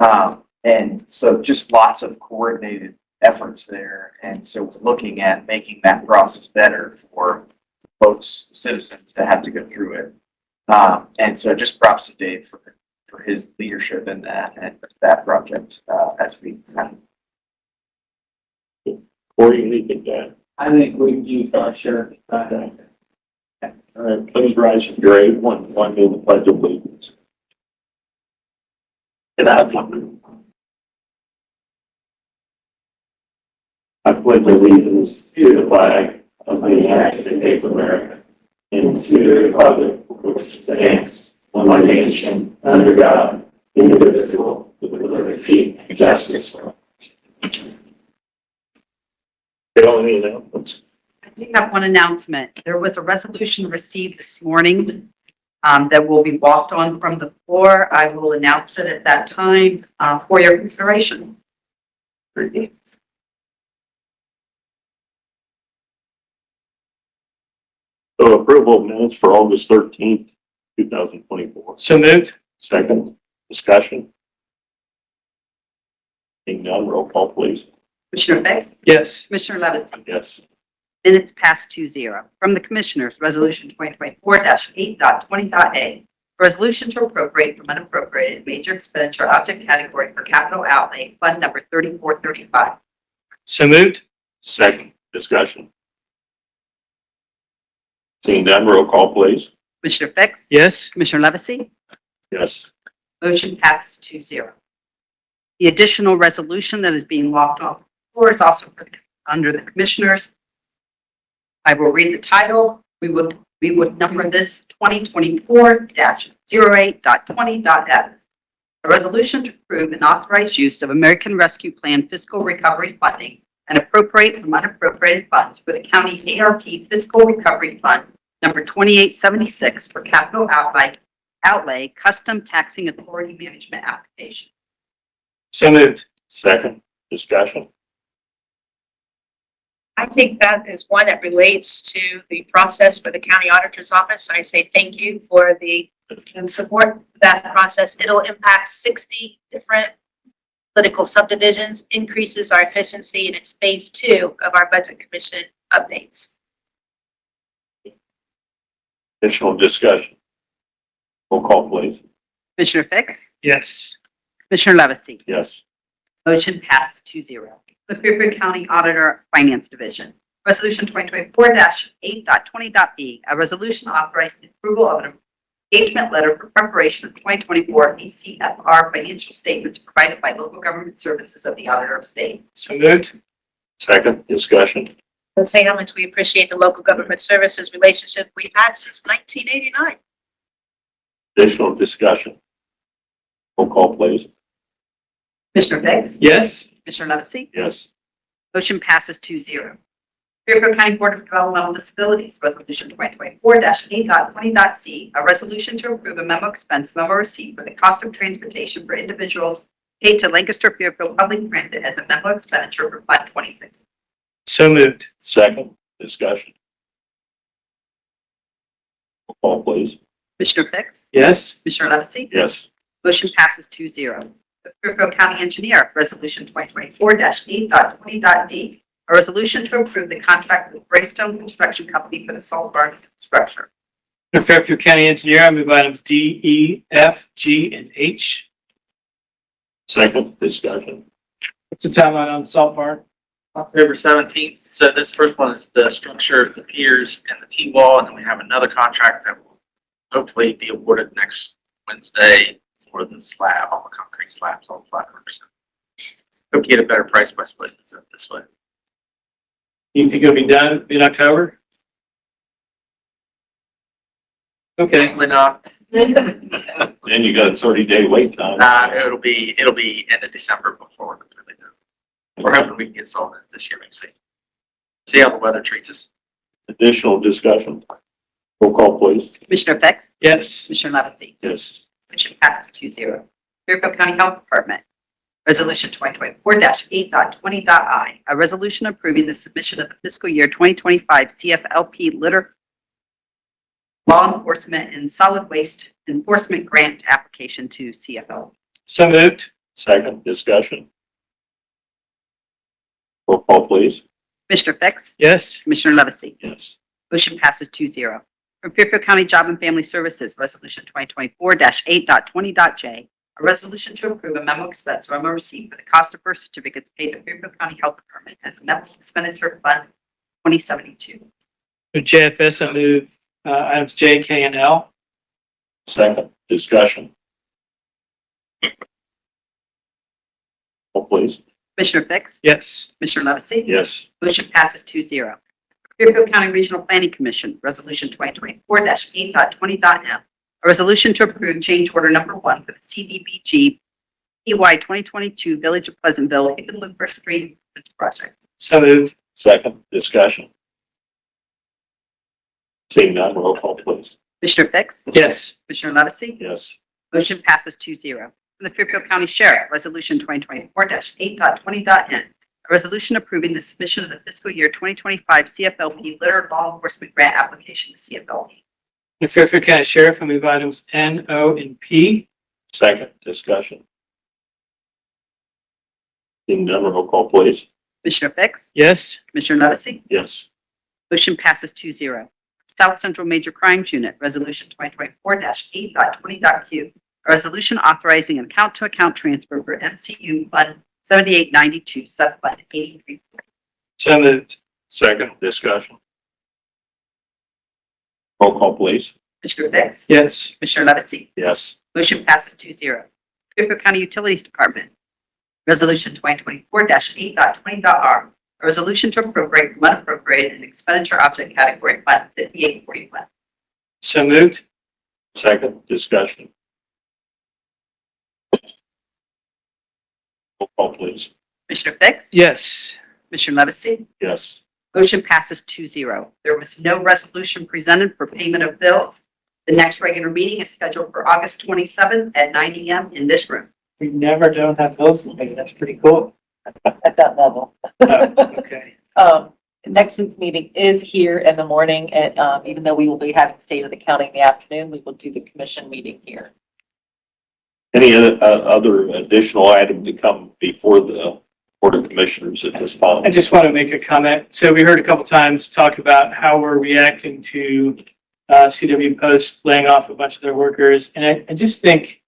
And so just lots of coordinated efforts there. And so we're looking at making that process better for folks, citizens that have to go through it. And so just props to Dave for his leadership in that and that project as we kind of. Corey, anything to add? I think we've used our share. All right, please rise to your aid. One do the pledge of allegiance. And I pledge allegiance to the flag of the United States of America and to the republic which stands one nation under God, indivisible, with liberty and justice for all. Any announcements? I do have one announcement. There was a resolution received this morning that will be walked on from the floor. I will announce it at that time for your consideration. So approval of minutes for August 13th, 2024. So moved. Second, discussion. Seeing none, roll call please. Commissioner Beck? Yes. Commissioner Levesey? Yes. Minutes passed 2-0. From the Commissioners, Resolution 2024-8.20.a. Resolution to appropriate from unappropriated major expenditure object category for capital outlay, Fund Number 3435. So moved. Second, discussion. Seeing none, roll call please. Commissioner Fix? Yes. Commissioner Levesey? Yes. Motion passes 2-0. The additional resolution that is being walked off the floor is also under the Commissioners. I will read the title. We would number this 2024-08.20.f. A resolution to approve and authorize use of American Rescue Plan fiscal recovery funding and appropriate from unappropriated funds for the county ARP fiscal recovery fund number 2876 for capital outlay custom taxing authority management application. So moved. Second, discussion. I think that is one that relates to the process for the county auditor's office. I say thank you for the support for that process. It'll impact 60 different political subdivisions, increases our efficiency, and it's phase 2 of our budget commission updates. Additional discussion. Roll call, please. Commissioner Fix? Yes. Commissioner Levesey? Yes. Motion passed 2-0. The Fairfield County Auditor Finance Division. Resolution 2024-8.20.b, a resolution authorizing the approval of an engagement letter for preparation of 2024 ACFR financial statements provided by local government services of the Auditor of State. So moved. Second, discussion. Let's say how much we appreciate the local government services relationship we've had since 1989. Additional discussion. Roll call, please. Commissioner Fix? Yes. Commissioner Levesey? Yes. Motion passes 2-0. Fairfield County Board of Developmental Disabilities, Resolution 2024-8.20.c, a resolution to approve a memo receipt for the cost of transportation for individuals paid to Lancaster Fairfield Public Transit as a memo expenditure for Fund 26. So moved. Second, discussion. Roll call, please. Commissioner Fix? Yes. Commissioner Levesey? Yes. Motion passes 2-0. The Fairfield County Engineer, Resolution 2024-8.20.d, a resolution to approve the contract with Greystone Construction Company for the Salt Barn structure. Under Fairfield County Engineer, I move items D, E, F, G, and H. Second, discussion. What's the timeline on the salt barn? October 17th. So this first one is the structure, the piers, and the T-wall, and then we have another contract that will hopefully be awarded next Wednesday for the slab, all the concrete slabs, all the flat works. Hope to get a better price by splitting this up this way. You think it'll be done in October? Okay. Probably not. Then you got a 30-day wait time. It'll be end of December before we're completely done. We're hoping we can get sold this year. We'll see how the weather treats us. Additional discussion. Roll call, please. Commissioner Fix? Yes. Commissioner Levesey? Yes. Motion passes 2-0. Fairfield County Health Department, Resolution 2024-8.20.i, a resolution approving the submission of the fiscal year 2025 CFLP litter law enforcement and solid waste enforcement grant application to CFL. So moved. Second, discussion. Roll call, please. Commissioner Fix? Yes. Commissioner Levesey? Yes. Motion passes 2-0. From Fairfield County Job and Family Services, Resolution 2024-8.20.j, a resolution to approve a memo receipt for the cost of birth certificates paid to Fairfield County Health Department as a medical expenditure fund 2072. For JFS, I move items J, K, and L. Second, discussion. Roll, please. Commissioner Fix? Yes. Commissioner Levesey? Yes. Motion passes 2-0. Fairfield County Regional Planning Commission, Resolution 2024-8.20.m, a resolution to approve change order number 1 for the CDBG PY 2022 Village of Pleasantville Hickenlooper Street project. So moved. Second, discussion. Seeing none, roll call, please. Commissioner Fix? Yes. Commissioner Levesey? Yes. Motion passes 2-0. From the Fairfield County Sheriff, Resolution 2024-8.20.n, a resolution approving the submission of the fiscal year 2025 CFLP litter law enforcement grant application to CFLP. Under Fairfield County Sheriff, I move items N, O, and P. Second, discussion. Seeing none, roll call, please. Commissioner Fix? Yes. Commissioner Levesey? Yes. Motion passes 2-0. South Central Major Crimes Unit, Resolution 2024-8.20.q, a resolution authorizing an account-to-account transfer for MCU Fund 7892, Sub-Fund 83. So moved. Second, discussion. Roll call, please. Commissioner Fix? Yes. Commissioner Levesey? Yes. Motion passes 2-0. Fairfield County Utilities Department, Resolution 2024-8.20.r, a resolution to appropriate from unappropriated and expenditure object category Fund 5841. So moved. Second, discussion. Roll call, please. Commissioner Fix? Yes. Commissioner Levesey? Yes. Motion passes 2-0. There was no resolution presented for payment of bills. The next regular meeting is scheduled for August 27th at 9 a.m. in this room. We never don't have bills to pay. That's pretty cool. At that level. Okay. next week's meeting is here in the morning, and, even though we will be having State of the County in the afternoon, we will do the commission meeting here. Any other additional item to come before the Board of Commissioners at this time? I just want to make a comment. So we heard a couple times talk about how we're reacting to CW Post laying off a bunch of their workers. And I just think,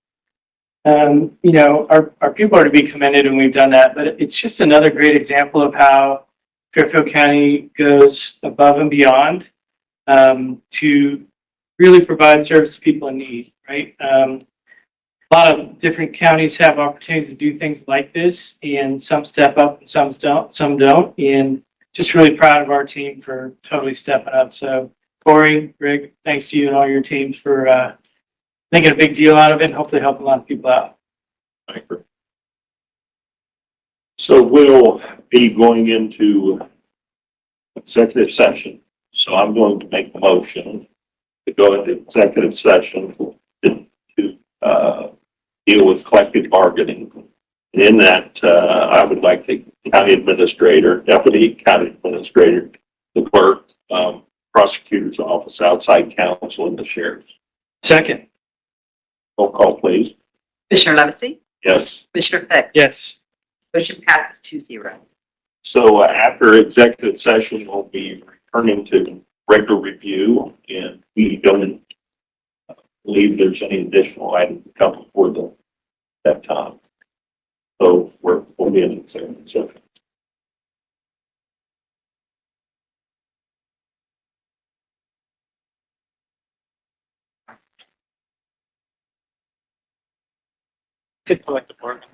our people are to be commended and we've done that, but it's just another great example of how Fairfield County goes above and beyond to really provide service to people in need, right? A lot of different counties have opportunities to do things like this, and some step up and some don't. And just really proud of our team for totally stepping up. So Corey, Rick, thanks to you and all your teams for making a big deal out of it and hopefully helping a lot of people out. Thank you. So we'll be going into executive session. So I'm going to make a motion to go into executive session to deal with collective bargaining. And in that, I would like the county administrator, deputy county administrator, the clerk, prosecutor's office, outside counsel, and the sheriff. Second. Roll call, please. Commissioner Levesey? Yes. Commissioner Fix? Yes. Motion passes 2-0. So after executive session, we'll be returning to regular review, and we don't believe there's any additional item to come before that time. So we'll be in executive session. Collective bargaining.